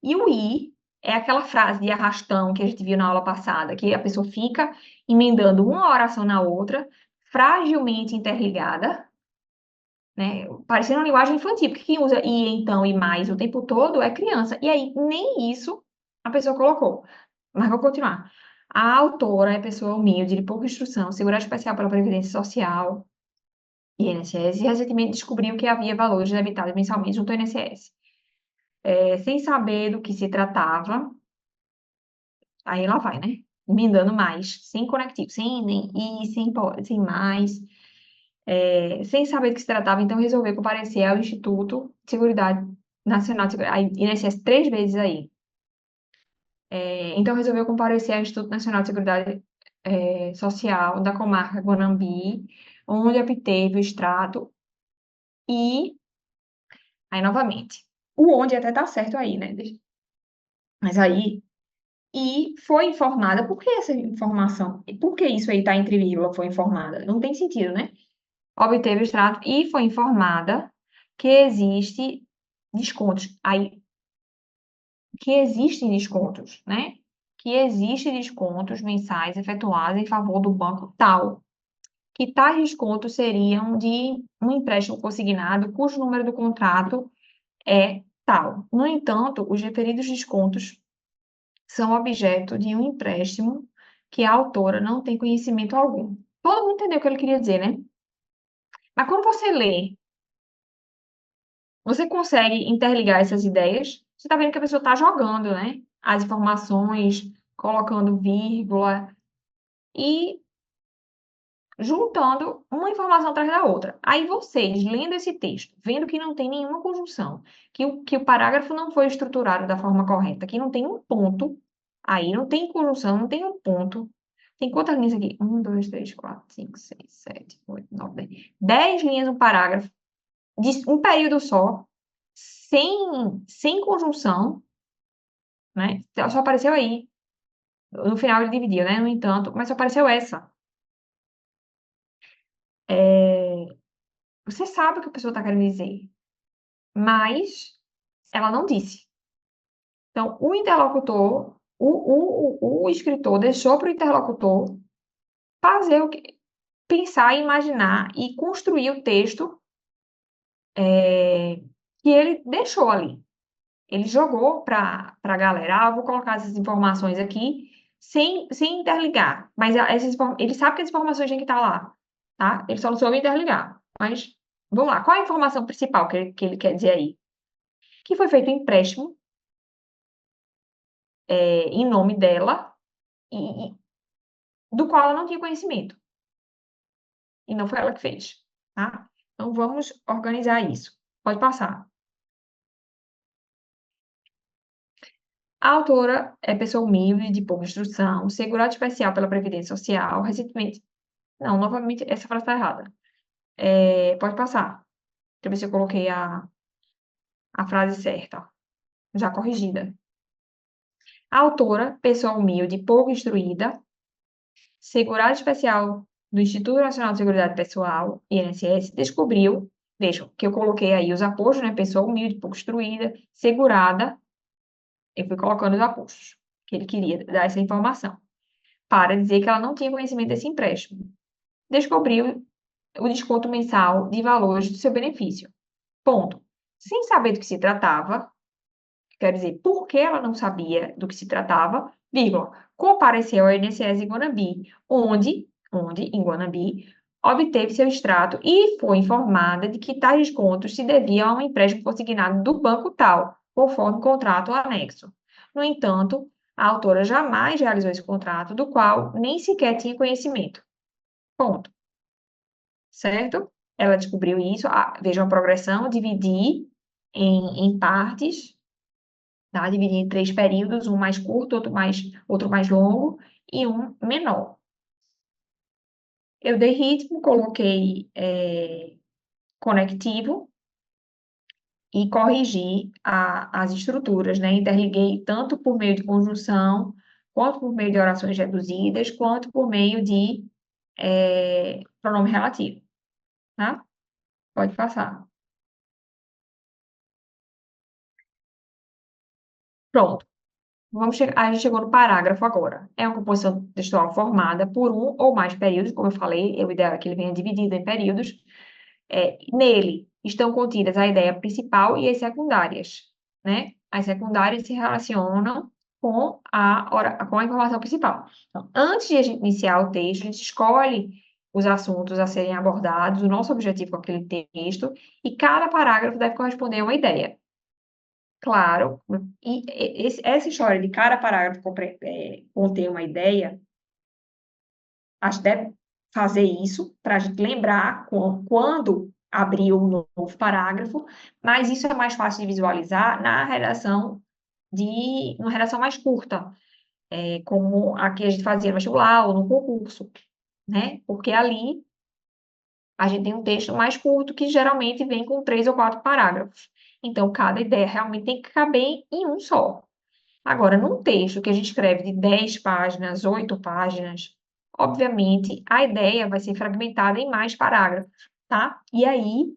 [SPEAKER 1] E o i É aquela frase de arrastão que a gente viu na aula passada, que a pessoa fica emendando uma oração na outra, fragilmente interligada, né? Parecendo uma linguagem infantil, porque quem usa e então e mais o tempo todo é criança. E aí, nem isso a pessoa colocou. Mas vou continuar. A autora é pessoa humilde, de pouca instrução, Seguridade Especial pela Previdência Social, INSS, e recentemente descobriu que havia valores debitados mensalmente junto ao INSS. Sem saber do que se tratava, aí ela vai, né? Emendando mais, sem conectivo, sem nem e, sem mais. Sem saber do que se tratava, então resolveu comparecer ao Instituto de Seguridade Nacional de Seguridade, INSS 3 vezes aí. Então resolveu comparecer ao Instituto Nacional de Seguridade Social da comarca Guanambi, onde obteve o extrato e, aí novamente, o onde até tá certo aí, né? Mas aí, e foi informada, por que essa informação? Por que isso aí tá entre vírgula, foi informada? Não tem sentido, né? Obteve o extrato e foi informada que existe descontos. Aí, que existem descontos, né? Que existem descontos mensais efetuados em favor do banco tal. Que tais descontos seriam de um empréstimo consignado cujo número do contrato é tal. No entanto, os referidos descontos são objeto de um empréstimo que a autora não tem conhecimento algum. Todo mundo entendeu o que ele queria dizer, né? Mas quando você lê, você consegue interligar essas ideias? Você está vendo que a pessoa está jogando, né? As informações, colocando vírgula e juntando uma informação atrás da outra. Aí vocês, lendo esse texto, vendo que não tem nenhuma conjunção, que o parágrafo não foi estruturado da forma correta, que não tem um ponto, aí não tem conjunção, não tem um ponto. Tem quantas linhas aqui? Um, dois, três, quatro, cinco, seis, sete, oito, nove, 10. 10 linhas no parágrafo, de um período só, sem conjunção, né? Só apareceu aí. No final ele dividiu, né? No entanto, mas só apareceu essa. Você sabe o que a pessoa está querendo dizer, mas ela não disse. Então, o interlocutor, o escritor deixou para o interlocutor fazer o que, pensar, imaginar e construir o texto que ele deixou ali. Ele jogou para a galera, vou colocar essas informações aqui sem interligar. Mas ele sabe que as informações têm que estar lá, tá? Ele só não soube interligar. Mas, vamos lá. Qual é a informação principal que ele quer dizer aí? Que foi feito um empréstimo em nome dela, e do qual ela não tinha conhecimento. E não foi ela que fez, tá? Então, vamos organizar isso. Pode passar. A autora é pessoa humilde, de pouca instrução, segurado especial pela Previdência Social, recentemente. Não, novamente, essa frase está errada. Pode passar. Deixa eu ver se eu coloquei a frase certa, já corrigida. A autora, pessoa humilde, pouco instruída, segurado especial do Instituto Nacional de Seguridade Pessoal, INSS, descobriu, vejam, que eu coloquei aí os apostos, né? Pessoa humilde, pouco instruída, segurada, eu fui colocando os apostos, que ele queria dar essa informação, para dizer que ela não tinha conhecimento desse empréstimo. Descobriu o desconto mensal de valores do seu benefício. Ponto. Sem saber do que se tratava, quer dizer, por que ela não sabia do que se tratava, vírgula, compareceu ao INSS em Guanambi, onde, em Guanambi, obteve seu extrato e foi informada de que tais descontos se deviam a um empréstimo consignado do banco tal, conforme contrato anexo. No entanto, a autora jamais realizou esse contrato, do qual nem sequer tinha conhecimento. Ponto. Certo? Ela descobriu isso. Veja a progressão, dividir em partes, tá? Dividir em 3 períodos, um mais curto, outro mais longo e um menor. Eu dei ritmo, coloquei conectivo e corrigi as estruturas, né? Interliguei tanto por meio de conjunção, quanto por meio de orações reduzidas, quanto por meio de pronome relativo, tá? Pode passar. Pronto. A gente chegou no parágrafo agora. É uma composição textual formada por um ou mais períodos, como eu falei, o ideal é que ele venha dividido em períodos. Nele estão contidas a ideia principal e as secundárias, né? As secundárias se relacionam com a informação principal. Então, antes de a gente iniciar o texto, a gente escolhe os assuntos a serem abordados, o nosso objetivo com aquele texto, e cada parágrafo deve corresponder a uma ideia. Claro, essa história de cada parágrafo conter uma ideia, a gente deve fazer isso para a gente lembrar quando abrir um novo parágrafo, mas isso é mais fácil de visualizar na redação uma redação mais curta, como a que a gente fazia no vestibular ou no concurso, né? Porque ali a gente tem um texto mais curto que geralmente vem com 3 ou 4 parágrafos. Então, cada ideia realmente tem que caber em um só. Agora, num texto que a gente escreve de 10 páginas, 8 páginas, obviamente a ideia vai ser fragmentada em mais parágrafos, tá? E aí,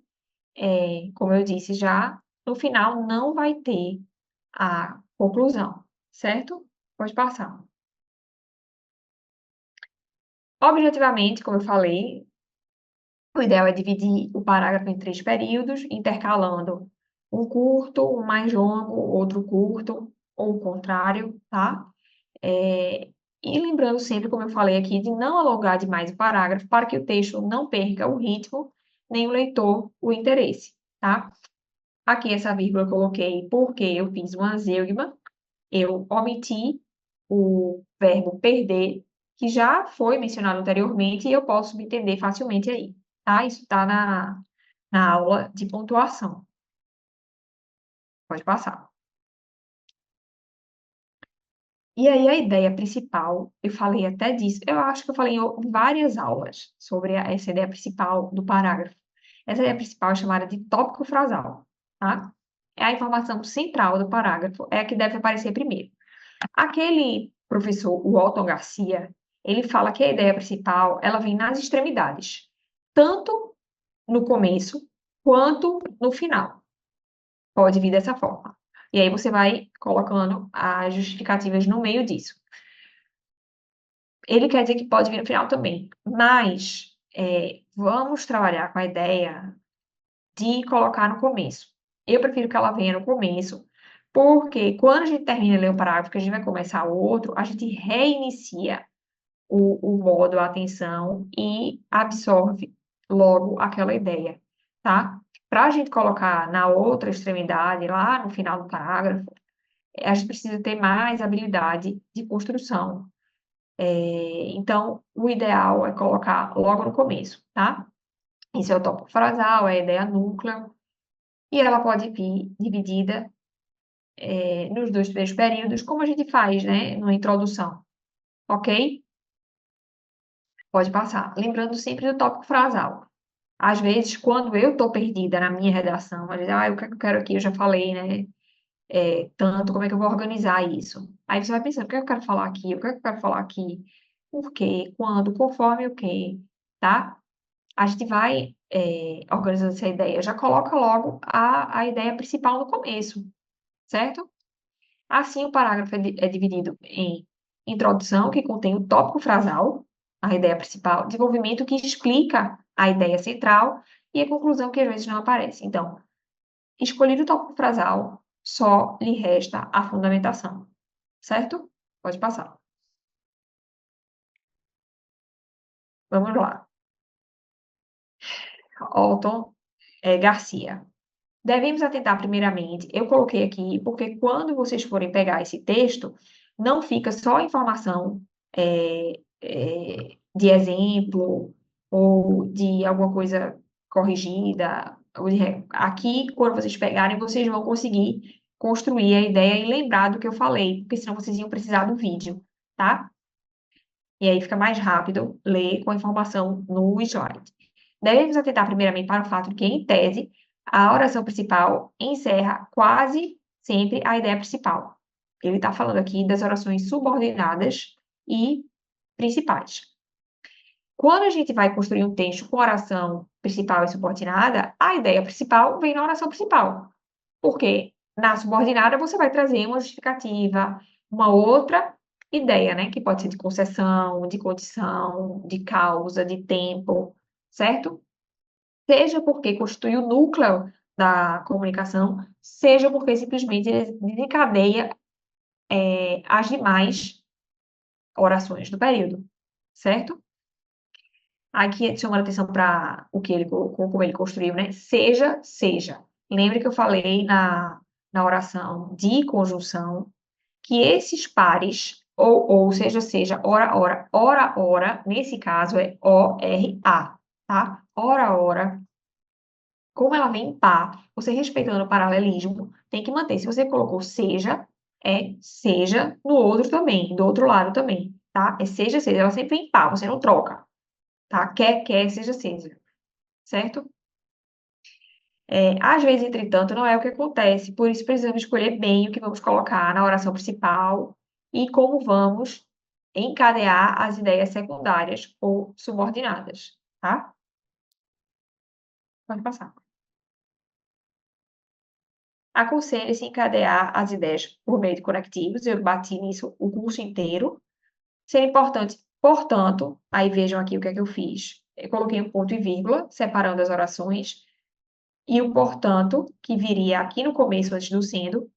[SPEAKER 1] como eu disse já, no final não vai ter a conclusão, certo? Pode passar. Objetivamente, como eu falei, o ideal é dividir o parágrafo em 3 períodos, intercalando um curto, um mais longo, outro curto, ou o contrário, tá? É, e lembrando sempre, como eu falei aqui, de não alongar demais o parágrafo para que o texto não perca o ritmo, nem o leitor o interesse, tá? Aqui essa vírgula eu coloquei porque eu fiz uma zeugma, eu omiti o verbo perder, que já foi mencionado anteriormente e eu posso me entender facilmente aí, tá? Isso está na aula de pontuação. Pode passar. E aí, a ideia principal, eu falei até disso, eu acho que eu falei em várias aulas sobre essa ideia principal do parágrafo. Essa ideia principal é chamada de tópico frasal, tá? É a informação central do parágrafo, é a que deve aparecer primeiro. Aquele professor, o Walton Garcia, ele fala que a ideia principal, ela vem nas extremidades, tanto no começo quanto no final. Pode vir dessa forma. E aí você vai colocando as justificativas no meio disso. Ele quer dizer que pode vir no final também, mas vamos trabalhar com a ideia de colocar no começo. Eu prefiro que ela venha no começo, porque quando a gente termina de ler um parágrafo, que a gente vai começar o outro, a gente reinicia o modo, a atenção e absorve logo aquela ideia, tá? Para a gente colocar na outra extremidade, lá no final do parágrafo, a gente precisa ter mais habilidade de construção. Então, o ideal é colocar logo no começo, tá? Esse é o tópico frasal, é a ideia núcleo, e ela pode vir dividida nos 2 primeiros períodos, como a gente faz, né, na introdução, ok? Pode passar. Lembrando sempre do tópico frasal. Às vezes, quando eu estou perdida na minha redação, o que é que eu quero aqui? Eu já falei, né? Tanto, como é que eu vou organizar isso? Aí você vai pensando, o que é que eu quero falar aqui? O que é que eu quero falar aqui? Por quê? Quando? Conforme o quê? Tá? A gente vai organizando essa ideia. Já coloca logo a ideia principal no começo, certo? Assim, o parágrafo é dividido em introdução, que contém o tópico frasal, a ideia principal, desenvolvimento, que explica a ideia central, e a conclusão, que às vezes não aparece. Então, escolhido o tópico frasal, só lhe resta a fundamentação, certo? Pode passar. Vamos lá. Alton Garcia. Devemos atentar primeiramente, eu coloquei aqui, porque quando vocês forem pegar esse texto, não fica só a informação de exemplo ou de alguma coisa corrigida. Aqui, quando vocês pegarem, vocês vão conseguir construir a ideia e lembrar do que eu falei, porque senão vocês iam precisar do vídeo, tá? E aí fica mais rápido ler com a informação no slide. Devemos atentar primeiramente para o fato de que, em tese, a oração principal encerra quase sempre a ideia principal. Ele está falando aqui das orações subordinadas e principais. Quando a gente vai construir um texto com oração principal e subordinada, a ideia principal vem na oração principal. Porque na subordinada você vai trazer uma justificativa, uma outra ideia, né? Que pode ser de concessão, de condição, de causa, de tempo, certo? Seja porque constitui o núcleo da comunicação, seja porque simplesmente ele desencadeia as demais orações do período, certo? Aqui chamando atenção para o que ele, como ele construiu, né? Seja, seja. Lembra que eu falei na oração de conjunção que esses pares, ou seja, seja, ora, ora, ora, ora, nesse caso é O-R-A, tá? Ora, ora, como ela vem em par, você respeitando o paralelismo, tem que manter. Se você colocou seja, é seja no outro também, do outro lado também, tá? É seja, seja, ela sempre vem em par, você não troca, tá? Quer, quer, seja, seja, certo? Às vezes, entretanto, não é o que acontece, por isso precisamos escolher bem o que vamos colocar na oração principal e como vamos encadear as ideias secundárias ou subordinadas, tá? Pode passar. Aconselho-se encadear as ideias por meio de conectivos, eu bati nisso o curso inteiro. Seria importante, portanto, aí vejam aqui o que é que eu fiz. Eu coloquei um ponto e vírgula, separando as orações, e o portanto, que viria aqui no começo, antes do sendo,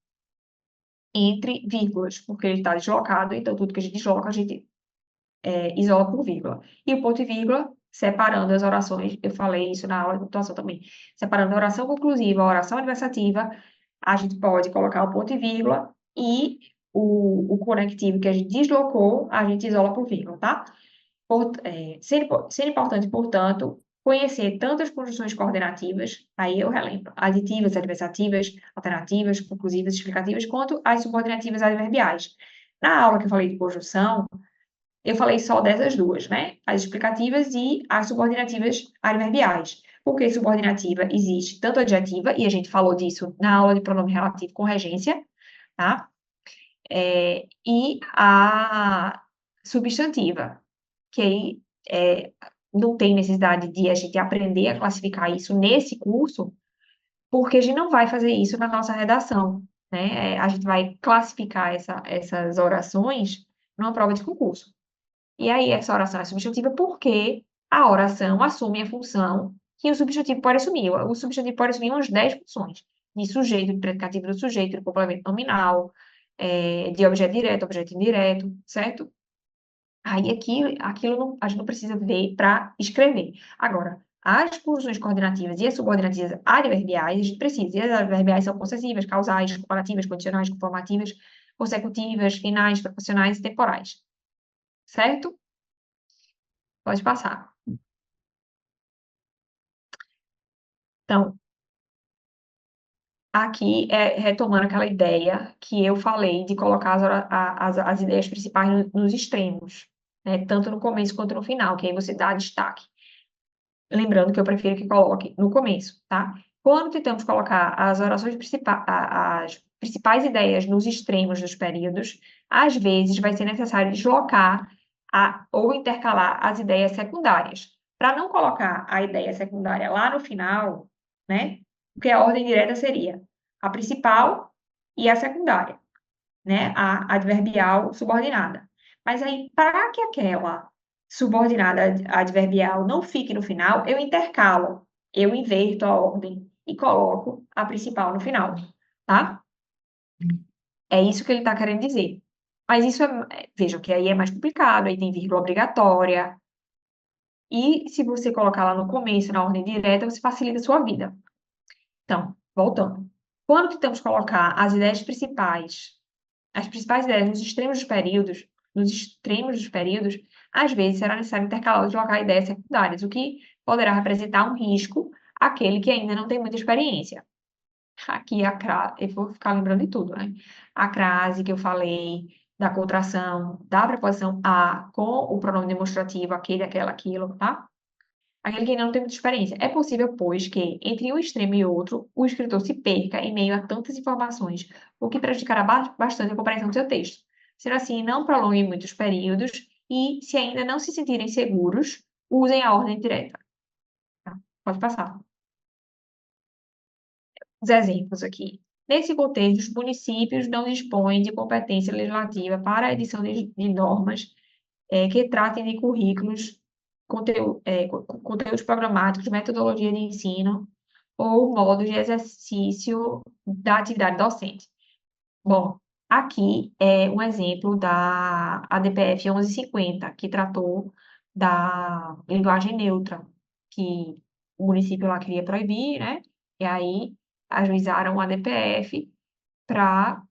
[SPEAKER 1] entre vírgulas, porque ele está deslocado, então tudo que a gente desloca, a gente isola por vírgula. E o ponto e vírgula, separando as orações, eu falei isso na aula de pontuação também, separando a oração conclusiva, a oração adversativa, a gente pode colocar o ponto e vírgula e o conectivo que a gente deslocou, a gente isola por vírgula, tá? Sendo importante, portanto, conhecer tanto as conjunções coordenativas, aí eu relembro, aditivas, adversativas, alternativas, conclusivas, explicativas, quanto as subordinativas adverbiais. Na aula que eu falei de conjunção, eu falei só dessas duas, né? As explicativas e as subordinativas adverbiais. Porque subordinativa existe tanto adjetiva, e a gente falou disso na aula de pronome relativo com regência, tá? E a substantiva, que aí não tem necessidade de a gente aprender a classificar isso nesse curso, porque a gente não vai fazer isso na nossa redação, né? A gente vai classificar essas orações numa prova de concurso. E aí, essa oração é substantiva porque a oração assume a função que o substantivo pode assumir. O substantivo pode assumir umas 10 funções. De sujeito, de predicativo do sujeito, de complemento nominal, de objeto direto, objeto indireto, certo? Aí, aquilo a gente não precisa ver para escrever. Agora, as funções coordenativas e as subordinativas adverbiais, a gente precisa. E as adverbiais são possessivas, causais, comparativas, condicionais, conformativas, consecutivas, finais, proporcionais e temporais. Certo? Pode passar. Então, aqui retomando aquela ideia que eu falei de colocar as ideias principais nos extremos, né? Tanto no começo quanto no final, que aí você dá destaque. Lembrando que eu prefiro que coloque no começo, tá? Quando tentamos colocar as orações principais, as principais ideias nos extremos dos períodos, às vezes vai ser necessário deslocar ou intercalar as ideias secundárias. Para não colocar a ideia secundária lá no final, né? Porque a ordem direta seria a principal e a secundária, né? A adverbial subordinada. Mas aí, para que aquela subordinada adverbial não fique no final, eu intercalo, eu inverto a ordem e coloco a principal no final, tá? É isso que ele está querendo dizer. Mas isso veja que aí é mais complicado, aí tem vírgula obrigatória. E se você colocar lá no começo, na ordem direta, você facilita a sua vida. Então, voltando. Quando tentamos colocar as principais ideias nos extremos dos períodos, às vezes será necessário intercalar ou deslocar ideias secundárias, o que poderá representar um risco àquele que ainda não tem muita experiência. Aqui eu vou ficar lembrando de tudo, né? A crase que eu falei, da contração, da preposição a com o pronome demonstrativo, aquele, aquela, aquilo, tá? Aquele que ainda não tem muita experiência. É possível, pois, que entre um extremo e outro, o escritor se perca em meio a tantas informações, o que prejudicará bastante a compreensão do seu texto. Sendo assim, não prolonguem muitos períodos e, se ainda não se sentirem seguros, usem a ordem direta. Tá? Pode passar. Os exemplos aqui. Nesse contexto, os municípios não dispõem de competência legislativa para a edição de normas que tratem de currículos, conteúdos programáticos, metodologia de ensino ou modos de exercício da atividade docente. Bom, aqui é um exemplo da ADPF 1150, que tratou da linguagem neutra, que o município lá queria proibir, né? E aí ajuizaram a ADPF para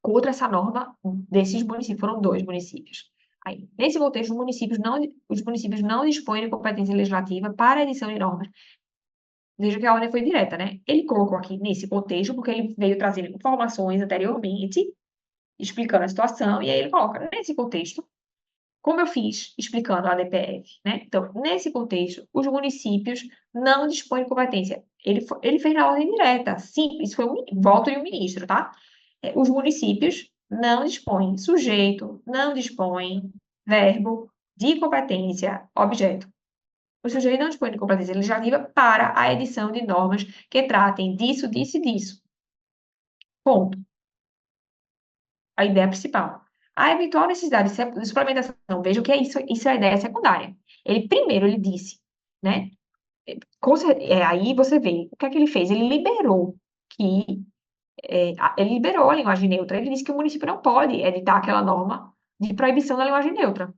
[SPEAKER 1] contra essa norma desses municípios, foram dois municípios. Aí, nesse contexto, os municípios não dispõem de competência legislativa para a edição de normas. Veja que a ordem foi direta, né? Ele colocou aqui nesse contexto, porque ele veio trazendo informações anteriormente, explicando a situação, e aí ele coloca nesse contexto, como eu fiz explicando a ADPF, né? Então, nesse contexto, os municípios não dispõem de competência. Ele fez na ordem direta, simples, foi um voto de um ministro, tá? Os municípios não dispõem, sujeito não dispõe, verbo de competência, objeto. O sujeito não dispõe de competência legislativa para a edição de normas que tratem disso, disso e disso. Ponto. A ideia principal. A eventual necessidade de suplementação, veja o que é isso, isso é a ideia secundária. Ele disse, né? Aí você vê, o que é que ele fez? Ele liberou a linguagem neutra. Ele disse que o município não pode editar aquela norma de proibição da linguagem neutra,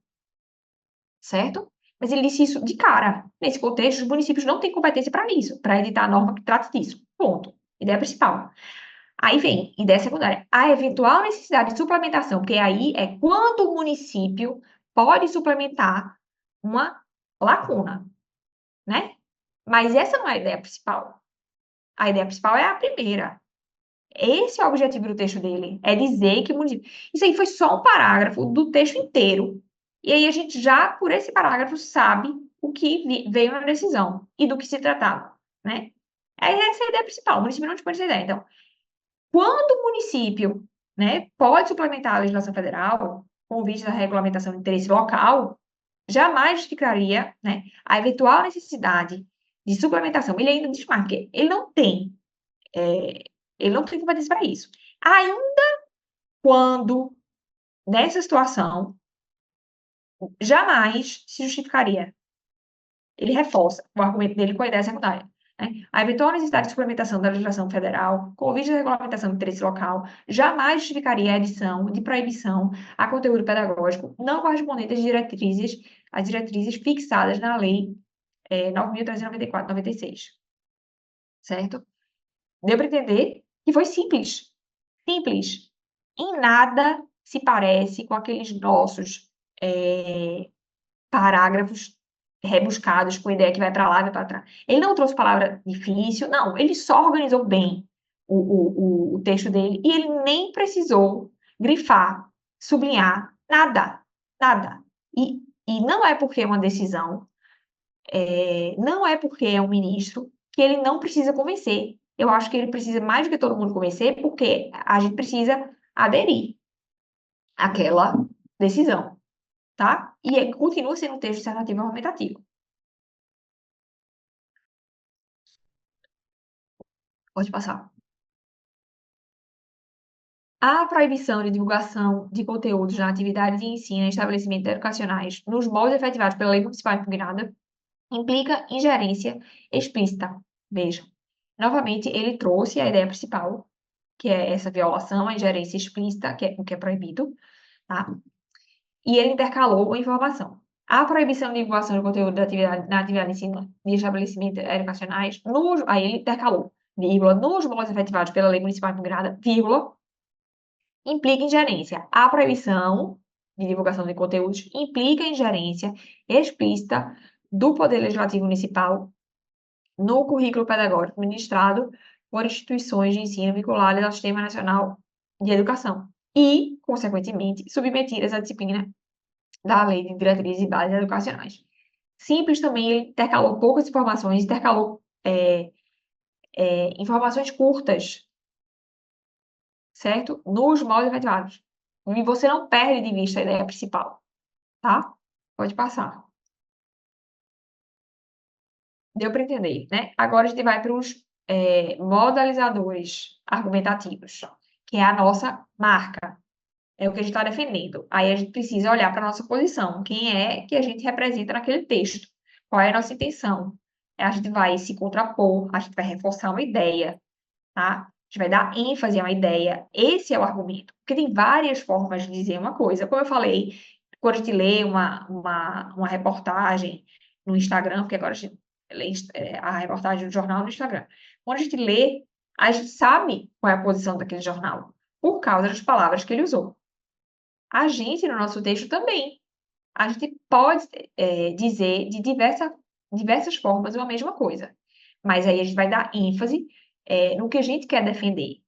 [SPEAKER 1] certo? Mas ele disse isso de cara. Nesse contexto, os municípios não têm competência para isso, para editar a norma que trate disso. Ponto. Ideia principal. Aí vem, ideia secundária, a eventual necessidade de suplementação, porque aí é quando o município pode suplementar uma lacuna, né? Mas essa não é a ideia principal. A ideia principal é a primeira. Esse é o objetivo do texto dele, é dizer que o município... Isso aí foi só um parágrafo do texto inteiro. E aí a gente já, por esse parágrafo, sabe o que veio na decisão e do que se tratava, né? Essa é a ideia principal, o município não dispõe dessa ideia. Então, quando o município, né, pode suplementar a legislação federal com vista à regulamentação de interesse local, jamais justificaria, né, a eventual necessidade de suplementação. Ele ainda diz mais, porque ele não tem competência para isso. Ainda quando, nessa situação, jamais se justificaria. Ele reforça o argumento dele com a ideia secundária. Né? A eventual necessidade de suplementação da legislação federal, com vista à regulamentação do interesse local, jamais justificaria a edição de proibição a conteúdo pedagógico não correspondente às diretrizes fixadas na Lei 9.394/96. Certo? Deu para entender que foi simples. Simples. Em nada se parece com aqueles nossos parágrafos rebuscados, com ideia que vai para lá e vai para trás. Ele não trouxe palavra difícil, não. Ele só organizou bem o texto dele e ele nem precisou grifar, sublinhar, nada. Nada. E não é porque é uma decisão, não é porque é um ministro que ele não precisa convencer. Eu acho que ele precisa mais do que todo mundo convencer, porque a gente precisa aderir àquela decisão, tá? E continua sendo um texto dissertativo argumentativo. Pode passar. A proibição de divulgação de conteúdos na atividade de ensino em estabelecimentos educacionais nos moldes efetivados pela lei municipal impugnada implica ingerência explícita. Veja, novamente, ele trouxe a ideia principal, que é essa violação, a ingerência explícita, que é o que é proibido, tá? E ele intercalou a informação. A proibição de divulgação de conteúdo na atividade de ensino de estabelecimentos educacionais, aí ele intercalou, vírgula, nos moldes efetivados pela lei municipal impugnada, vírgula, implica ingerência. A proibição de divulgação de conteúdos implica ingerência explícita do Poder Legislativo Municipal no currículo pedagógico ministrado por instituições de ensino vinculadas ao Sistema Nacional de Educação e, consequentemente, submetidas à disciplina da Lei de Diretrizes e Bases Educacionais. Simples também, ele intercalou poucas informações, intercalou informações curtas, certo? Nos moldes efetivados. E você não perde de vista a ideia principal, tá? Pode passar. Deu para entender, né? Agora a gente vai para os modalizadores argumentativos, que é a nossa marca, é o que a gente está defendendo. Aí a gente precisa olhar para a nossa posição, quem é que a gente representa naquele texto, qual é a nossa intenção. A gente vai se contrapor, a gente vai reforçar uma ideia, tá? A gente vai dar ênfase a uma ideia. Esse é o argumento. Porque tem várias formas de dizer uma coisa. Como eu falei, quando a gente lê uma reportagem no Instagram, porque agora a gente lê a reportagem do jornal no Instagram. Quando a gente lê, a gente sabe qual é a posição daquele jornal, por causa das palavras que ele usou. A gente, no nosso texto, também. A gente pode dizer de diversas formas uma mesma coisa. Mas aí a gente vai dar ênfase no que a gente quer defender,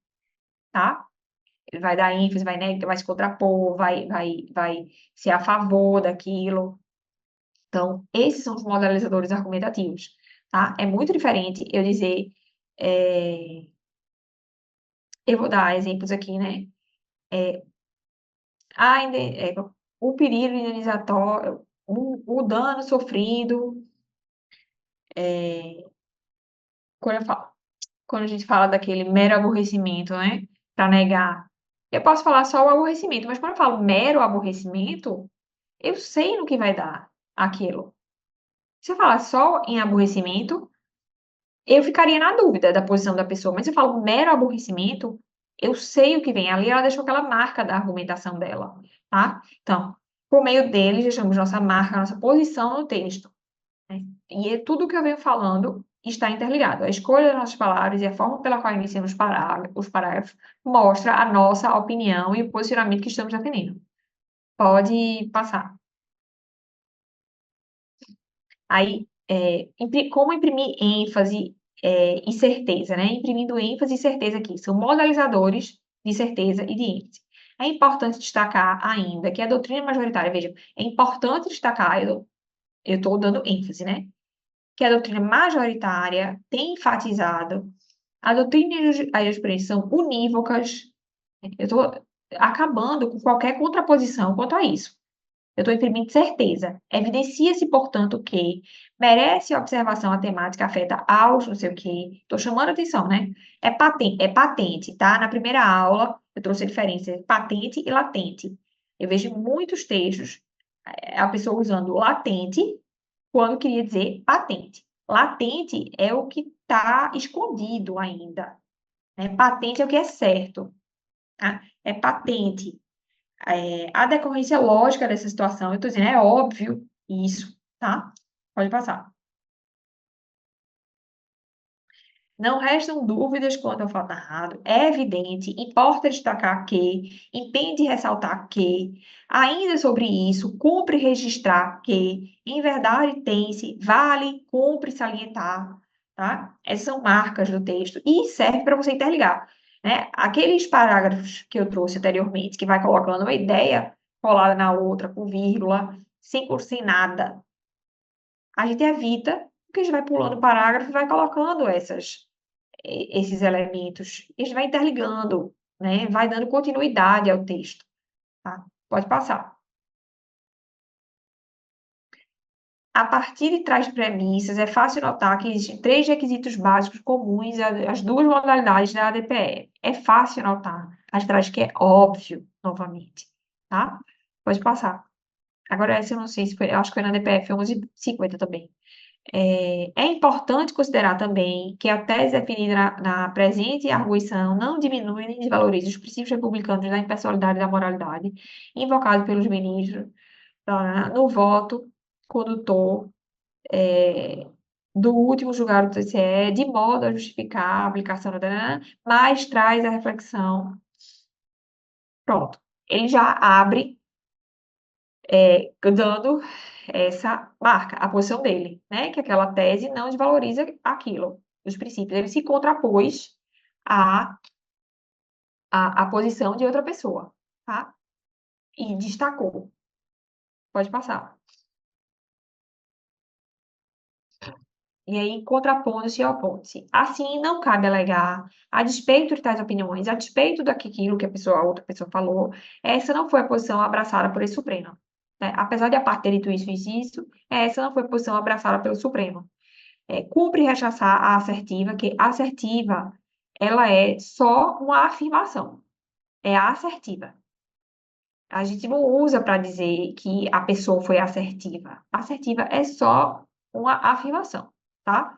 [SPEAKER 1] tá? Ele vai dar ênfase, vai se contrapor, vai ser a favor daquilo. Então, esses são os modalizadores argumentativos, tá? É muito diferente eu dizer. é, eu vou dar exemplos aqui, né? A inde- é, o período indenizatório, o dano sofrido, quando eu falo quando a gente fala daquele mero aborrecimento, né? Para negar. Eu posso falar só o aborrecimento, mas quando eu falo mero aborrecimento, eu sei no que vai dar aquilo. Se eu falar só em aborrecimento, eu ficaria na dúvida da posição da pessoa, mas se eu falo mero aborrecimento, eu sei o que vem. Ali ela deixou aquela marca da argumentação dela, tá? Então, por meio dele, deixamos nossa marca, nossa posição no texto, né? E tudo que eu venho falando está interligado. A escolha das nossas palavras e a forma pela qual iniciamos os parágrafos mostra a nossa opinião e o posicionamento que estamos defendendo. Pode passar. Aí, como imprimir ênfase e certeza, né? Imprimindo ênfase e certeza aqui. São modalizadores de certeza e de ênfase. É importante destacar ainda que a doutrina majoritária, veja, é importante destacar, eu estou dando ênfase, né? Que a doutrina majoritária tem enfatizado, a doutrina e a jurisprudência são unívocas. Eu estou acabando com qualquer contraposição quanto a isso. Eu estou imprimindo certeza. Evidencia-se, portanto, que merece observação a temática afeta aos não sei o quê. Estou chamando a atenção, né? É patente, tá? Na primeira aula, eu trouxe a diferença entre patente e latente. Eu vejo muitos textos, a pessoa usando latente quando queria dizer patente. Latente é o que está escondido ainda, né? Patente é o que é certo, tá? É patente. A decorrência lógica dessa situação, eu estou dizendo, é óbvio isso, tá? Pode passar. Não restam dúvidas quanto ao fato narrado, é evidente, importa destacar que, impende ressaltar que, ainda sobre isso, cumpre registrar que, em verdade tem-se, vale, cumpre salientar, tá? Essas são marcas do texto e serve para você interligar, né? Aqueles parágrafos que eu trouxe anteriormente, que vai colocando uma ideia colada na outra, com vírgula, sem nada, a gente evita, porque a gente vai pulando o parágrafo e vai colocando esses elementos. E a gente vai interligando, né? Vai dando continuidade ao texto, tá? Pode passar. A partir de trás de premissas, é fácil notar que existem três requisitos básicos comuns às duas modalidades da ADPE. É fácil notar. A gente traz que é óbvio, novamente, tá? Pode passar. Agora, essa eu não sei se foi, eu acho que foi na DPF 1150 também. É importante considerar também que a tese definida na presente arguição não diminui nem desvaloriza os princípios republicanos da impessoalidade e da moralidade, invocados pelos ministros no voto condutor do último julgado do TCE, de modo a justificar a aplicação mas traz a reflexão. Pronto. Ele já abre dando essa marca, a posição dele, né? Que aquela tese não desvaloriza aquilo, os princípios. Ele se contrapôs à, à posição de outra pessoa, tá? E destacou. Pode passar. E aí, contrapondo-se e opondo-se. Assim, não cabe alegar, a despeito de tais opiniões, a despeito daquilo que a outra pessoa falou, essa não foi a posição abraçada por esse Supremo, né? Apesar de a parte ter dito isso e isso, essa não foi a posição abraçada pelo Supremo. cumpre rechaçar a assertiva, que assertiva, ela é só uma afirmação. É assertiva. A gente não usa para dizer que a pessoa foi assertiva. Assertiva é só uma afirmação, tá?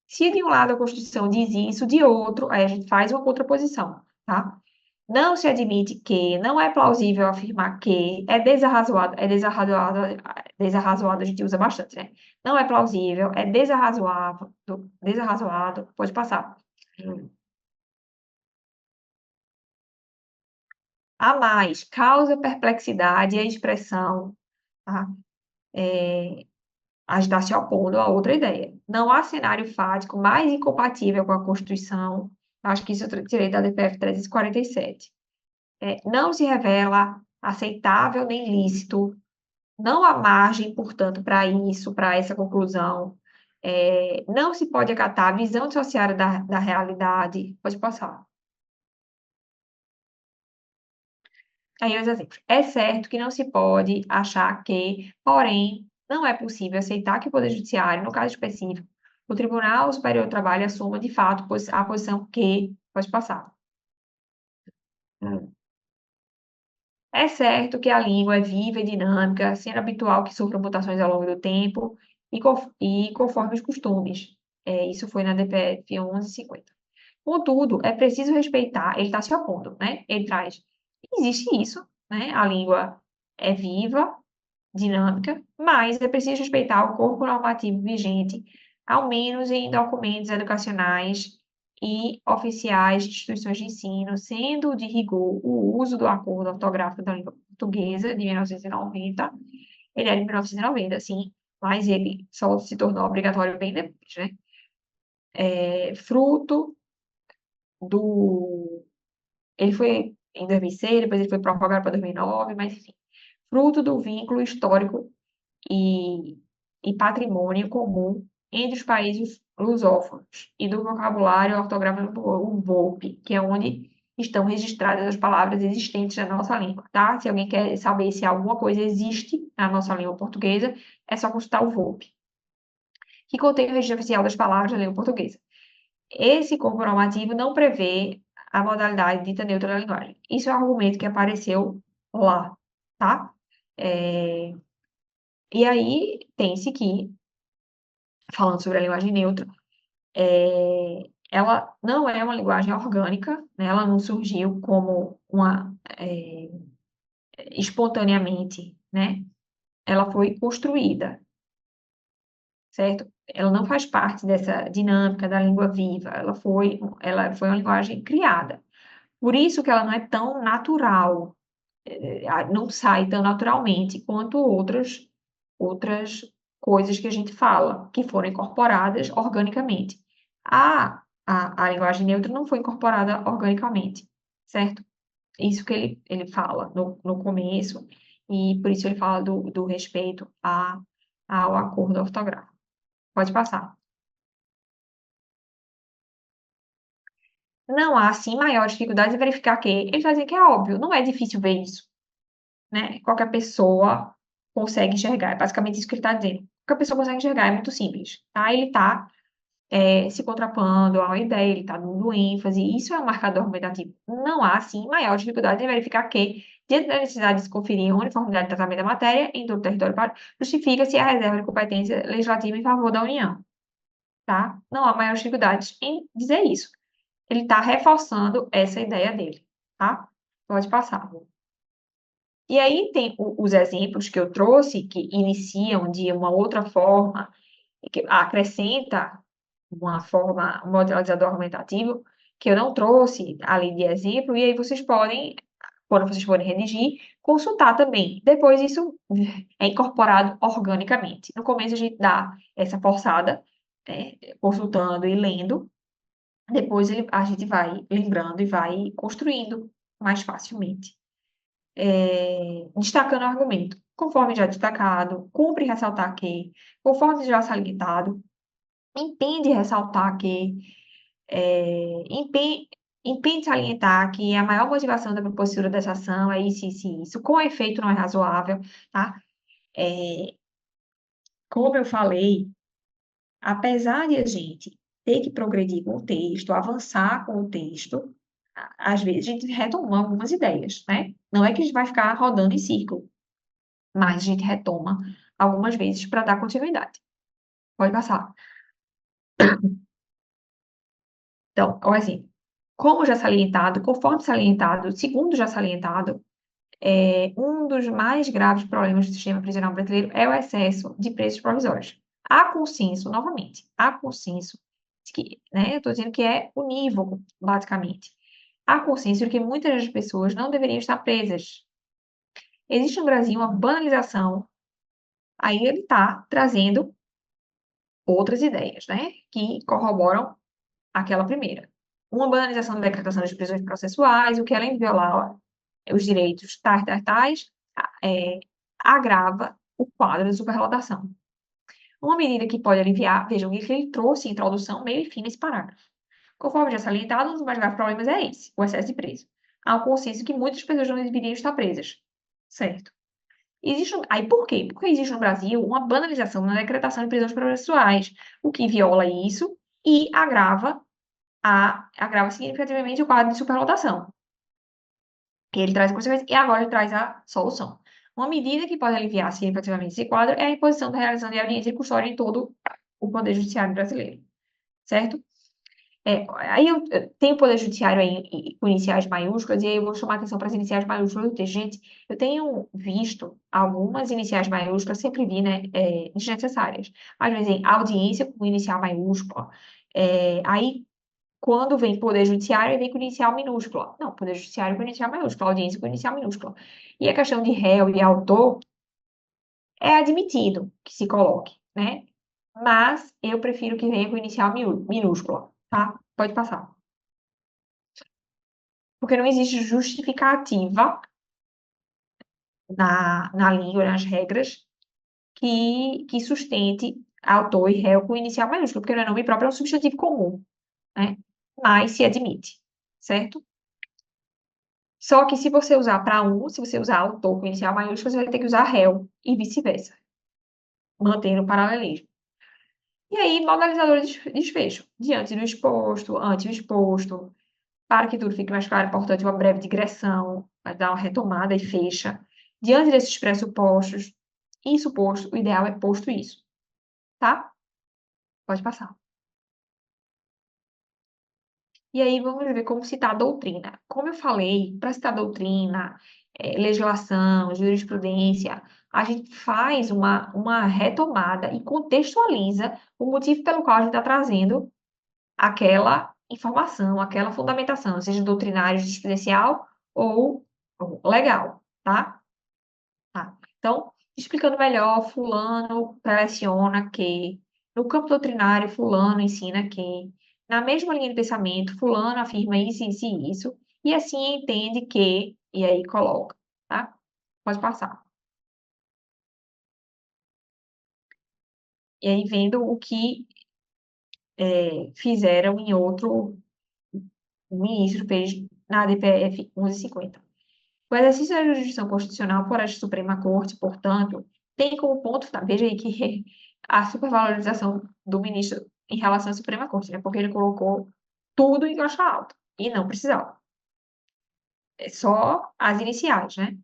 [SPEAKER 1] Se de um lado a Constituição diz isso, de outro, aí a gente faz uma contraposição, tá? Não se admite que, não é plausível afirmar que, desarrazoado a gente usa bastante, né? Não é plausível, é desarrazoado, pode passar. A mais, causa perplexidade a expressão, tá? A gente está se opondo a outra ideia. Não há cenário fático mais incompatível com a Constituição. Acho que isso eu tirei da DPF 347. Não se revela aceitável nem lícito. Não há margem, portanto, para isso, para essa conclusão. Não se pode acatar a visão dissociada da realidade. Pode passar. Aí os exemplos. É certo que não se pode achar que, porém, não é possível aceitar que o Poder Judiciário, no caso específico, o Tribunal Superior do Trabalho assuma de fato a posição que. Pode passar. É certo que a língua é viva e dinâmica, sendo habitual que sofra mutações ao longo do tempo e conforme os costumes. Isso foi na DPF 1150. Contudo, é preciso respeitar, ele está se opondo, né? Ele traz, existe isso, né? A língua é viva, dinâmica, mas é preciso respeitar o corpo normativo vigente, ao menos em documentos educacionais e oficiais de instituições de ensino, sendo de rigor o uso do acordo ortográfico da língua portuguesa de 1990. Ele é de 1990, sim, mas ele só se tornou obrigatório bem depois, né? Fruto do. Ele foi em 2006, depois ele foi prorrogado para 2009, mas enfim. Fruto do vínculo histórico e, e patrimônio comum entre os países lusófonos e do vocabulário ortográfico do VOLPE, que é onde estão registradas as palavras existentes na nossa língua, tá? Se alguém quer saber se alguma coisa existe na nossa língua portuguesa, é só consultar o VOLPE, que contém o registro oficial das palavras da língua portuguesa. Esse corpo normativo não prevê a modalidade dita neutra da linguagem. Isso é um argumento que apareceu lá, tá? É, E aí, pense que, falando sobre a linguagem neutra, ela não é uma linguagem orgânica, né? Ela não surgiu como espontaneamente, né? Ela foi construída, certo? Ela não faz parte dessa dinâmica da língua viva, ela foi uma linguagem criada. Por isso que ela não é tão natural, não sai tão naturalmente quanto outras coisas que a gente fala, que foram incorporadas organicamente. A linguagem neutra não foi incorporada organicamente, certo? Isso que ele fala no começo, e por isso ele fala do respeito ao acordo ortográfico. Pode passar. Não há, sim, maior dificuldade em verificar que ele está dizendo que é óbvio, não é difícil ver isso, né? Qualquer pessoa consegue enxergar. É basicamente isso que ele está dizendo. Qualquer pessoa consegue enxergar, é muito simples. Tá? Ele está se contrapondo a uma ideia, ele está dando ênfase. Isso é um marcador argumentativo. Não há, sim, maior dificuldade em verificar que, diante da necessidade de se conferir uniformidade de tratamento da matéria em todo o território, justifica-se a reserva de competência legislativa em favor da União. Tá? Não há maior dificuldade em dizer isso. Ele está reforçando essa ideia dele. Tá? Pode passar. E aí tem os exemplos que eu trouxe, que iniciam de uma outra forma, e que acrescenta uma forma, um modelizador argumentativo, que eu não trouxe ali de exemplo, e aí vocês podem, quando vocês forem redigir, consultar também. Depois isso é incorporado organicamente. No começo a gente dá essa forçada, consultando e lendo, depois a gente vai lembrando e vai construindo mais facilmente. Destacando o argumento. Conforme já destacado, cumpre ressaltar que, conforme já salientado, impende ressaltar que, impende salientar que a maior motivação da propositura dessa ação é isso, isso e isso, com efeito não é razoável, tá? Como eu falei, apesar de a gente ter que progredir com o texto, avançar com o texto, às vezes a gente retoma algumas ideias, né? Não é que a gente vai ficar rodando em círculo, mas a gente retoma algumas vezes para dar continuidade. Pode passar. Então, o exemplo. Como já salientado, conforme salientado, segundo já salientado, um dos mais graves problemas do sistema prisional brasileiro é o excesso de presos provisórios. Há consenso, novamente, há consenso de que, né, eu estou dizendo que é unívoco, basicamente. Há consenso de que muitas das pessoas não deveriam estar presas. Existe no Brasil uma banalização, aí ele está trazendo outras ideias, né, que corroboram aquela primeira. Uma banalização da decretação das prisões processuais, o que, além de violar os direitos tais, é, agrava o quadro de superlotação. Uma medida que pode aliviar, vejam que ele trouxe introdução, meio e fim nesse parágrafo. Conforme já salientado, um dos mais graves problemas é esse, o excesso de preso. Há um consenso que muitas pessoas não deveriam estar presas. Certo. Aí por quê? Porque existe no Brasil uma banalização na decretação de prisões processuais, o que viola isso e agrava significativamente o quadro de superlotação. Ele traz a consequência e agora ele traz a solução. Uma medida que pode aliviar significativamente esse quadro é a imposição da realização de audiência e custódia em todo o Poder Judiciário brasileiro, certo? Aí eu tenho o Poder Judiciário aí com iniciais maiúsculas, e aí eu vou chamar a atenção para as iniciais maiúsculas do texto. Gente, eu tenho visto algumas iniciais maiúsculas, sempre vi, né, desnecessárias. Às vezes, em audiência com inicial maiúscula, aí quando vem Poder Judiciário, vem com inicial minúscula. Não, Poder Judiciário com inicial maiúscula, audiência com inicial minúscula. E a questão de réu e autor é admitido que se coloque, né? Mas eu prefiro que venha com inicial minúscula, tá? Pode passar. Porque não existe justificativa na língua, nas regras, que sustente autor e réu com inicial maiúsculo, porque não é nome próprio, é um substantivo comum, né? Mas se admite, certo? Só que se você usar para se você usar autor com inicial maiúsculo, você vai ter que usar réu e vice-versa, mantendo o paralelismo. E aí, modalizador de desfecho. Diante do exposto, ante o exposto, para que tudo fique mais claro, é importante uma breve digressão, vai dar uma retomada e fecha. Diante desses pressupostos e suposto, o ideal é posto isso, tá? Pode passar. E aí vamos ver como citar a doutrina. Como eu falei, para citar doutrina, legislação, jurisprudência, a gente faz uma retomada e contextualiza o motivo pelo qual a gente está trazendo aquela informação, aquela fundamentação, seja doutrinária, jurisprudencial ou legal, tá? Tá. Então, explicando melhor, fulano preleciona que, no campo doutrinário, fulano ensina que, na mesma linha de pensamento, fulano afirma isso, isso e isso, e assim entende que, e aí coloca, tá? Pode passar. E aí vendo o que fizeram em outro ministro fez na DPF 1150. O exercício da jurisdição constitucional por esta Suprema Corte, portanto, tem como ponto, veja aí que a supervalorização do ministro em relação à Suprema Corte, né? Porque ele colocou tudo em caixa alta e não precisava. É só as iniciais, né?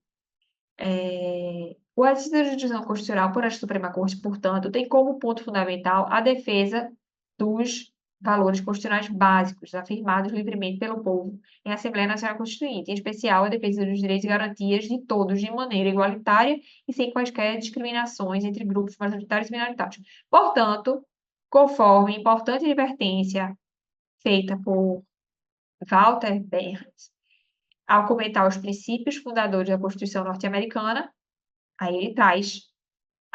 [SPEAKER 1] O exercício da jurisdição constitucional por esta Suprema Corte, portanto, tem como ponto fundamental a defesa dos valores constitucionais básicos afirmados livremente pelo povo em Assembleia Nacional Constituinte, em especial a defesa dos direitos e garantias de todos de maneira igualitária e sem quaisquer discriminações entre grupos majoritários e minoritários. Portanto, conforme importante advertência feita por Walter Berns, ao comentar os princípios fundadores da Constituição norte-americana, aí ele traz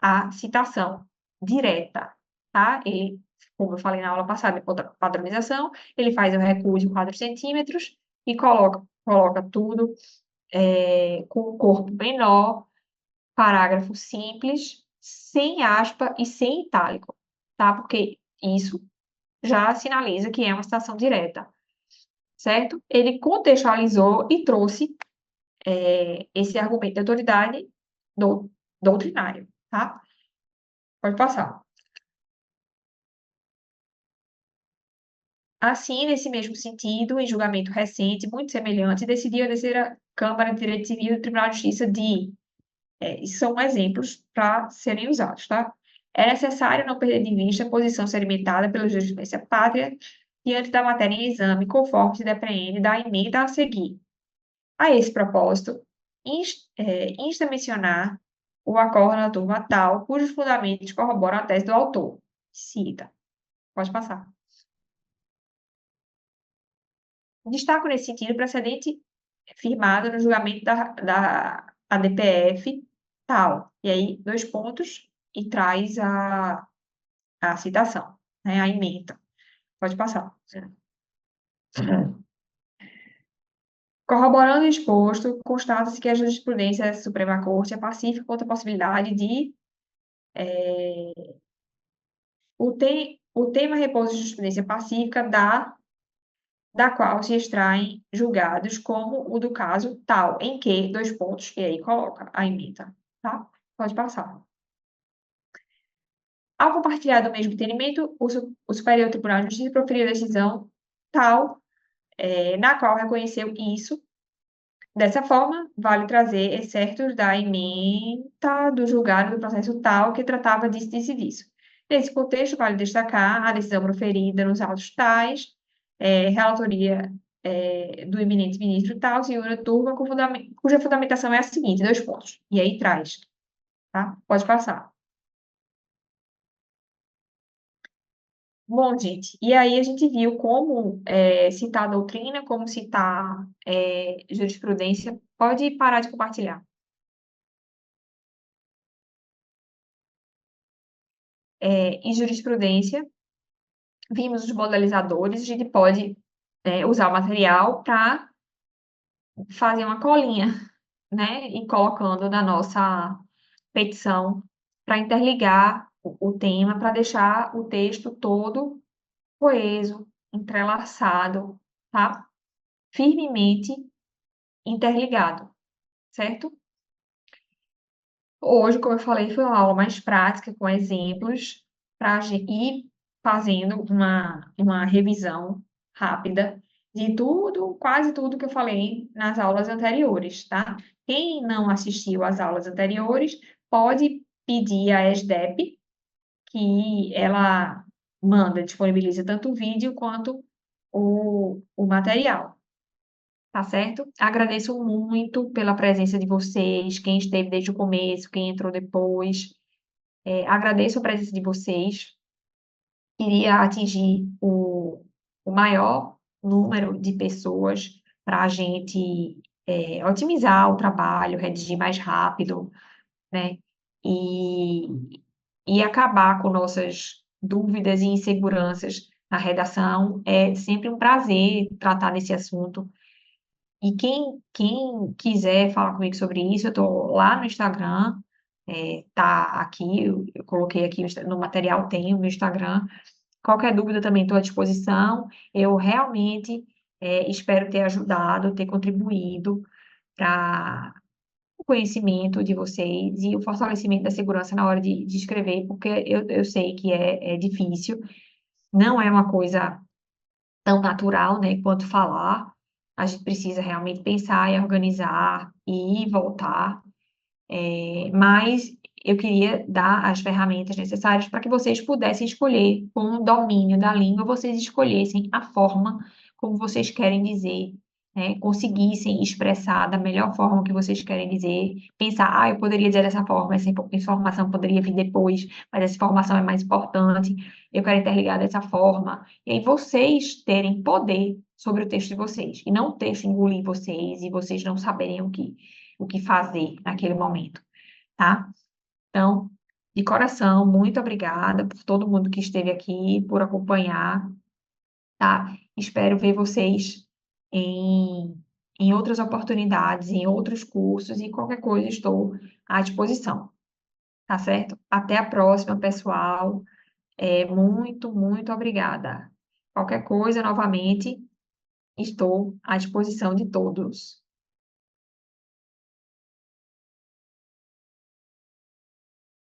[SPEAKER 1] a citação direta, tá? Ele, como eu falei na aula passada, outra padronização, ele faz o recuo de 4 centímetros e coloca tudo com o corpo menor, parágrafo simples, sem aspa e sem itálico, tá? Porque isso já sinaliza que é uma citação direta, certo? Ele contextualizou e trouxe esse argumento de autoridade doutrinário, tá? Pode passar. Assim, nesse mesmo sentido, em julgamento recente, muito semelhante, decidiu a terceira Câmara de Direito Civil do Tribunal de Justiça isso são exemplos para serem usados, tá? É necessário não perder de vista a posição sedimentada pela jurisprudência pátria diante da matéria em exame, conforme se depreende da emenda a seguir. A esse propósito, insta a mencionar o acordo na turma tal, cujos fundamentos corroboram a tese do autor. Cita. Pode passar. Destaco nesse sentido o precedente firmado no julgamento da ADPF tal. E aí, dois pontos, e traz a citação, né, a ementa. Pode passar. Corroborando o exposto, constata-se que a jurisprudência da Suprema Corte é pacífica quanto à possibilidade de o tema repousa em jurisprudência pacífica da qual se extraem julgados como o do caso tal, em que, dois pontos, e aí coloca a ementa, tá? Pode passar. Ao compartilhar do mesmo entendimento, o Superior Tribunal de Justiça proferiu a decisão tal, na qual reconheceu isso. Dessa forma, vale trazer excertos da ementa do julgado do processo tal que tratava disso e disso. Nesse contexto, vale destacar a decisão proferida nos autos tais, relatoria do eminente ministro tal, senhora turma, cuja fundamentação é a seguinte, dois pontos. E aí traz, tá? Pode passar. Bom, gente, e aí a gente viu como citar a doutrina, como citar jurisprudência. Pode parar de compartilhar. Em jurisprudência, vimos os modelizadores, a gente pode usar o material para fazer uma colinha, né? E colocando na nossa petição para interligar o tema, para deixar o texto todo coeso, entrelaçado, tá? Firmemente interligado, certo? Hoje, como eu falei, foi uma aula mais prática, com exemplos, para ir fazendo uma revisão rápida de tudo, quase tudo que eu falei nas aulas anteriores, tá? Quem não assistiu às aulas anteriores, pode pedir à ESDEP, que ela disponibiliza tanto o vídeo quanto o material. Tá certo? Agradeço muito pela presença de vocês, quem esteve desde o começo, quem entrou depois. Agradeço a presença de vocês. Queria atingir o maior número de pessoas para a gente otimizar o trabalho, redigir mais rápido, né? E, e acabar com nossas dúvidas e inseguranças na redação. É sempre um prazer tratar desse assunto. E quem quiser falar comigo sobre isso, eu estou lá no Instagram, tá aqui, eu coloquei aqui no material, tem o meu Instagram. Qualquer dúvida também estou à disposição. Eu realmente espero ter ajudado, ter contribuído para o conhecimento de vocês e o fortalecimento da segurança na hora de escrever, porque eu sei que é difícil, não é uma coisa tão natural, né, quanto falar. A gente precisa realmente pensar e organizar e voltar, mas eu queria dar as ferramentas necessárias para que vocês pudessem escolher, com o domínio da língua, vocês escolhessem a forma como vocês querem dizer, né? Conseguissem expressar da melhor forma que vocês querem dizer, pensar, eu poderia dizer dessa forma, essa informação poderia vir depois, mas essa informação é mais importante, eu quero interligar dessa forma, e aí vocês terem poder sobre o texto de vocês, e não o texto engolir vocês, e vocês não saberem o que fazer naquele momento, tá? Então, de coração, muito obrigada por todo mundo que esteve aqui, por acompanhar, tá? Espero ver vocês em, em outras oportunidades, em outros cursos, e qualquer coisa estou à disposição, tá certo? Até a próxima, pessoal. Muito, muito obrigada. Qualquer coisa, novamente, estou à disposição de todos.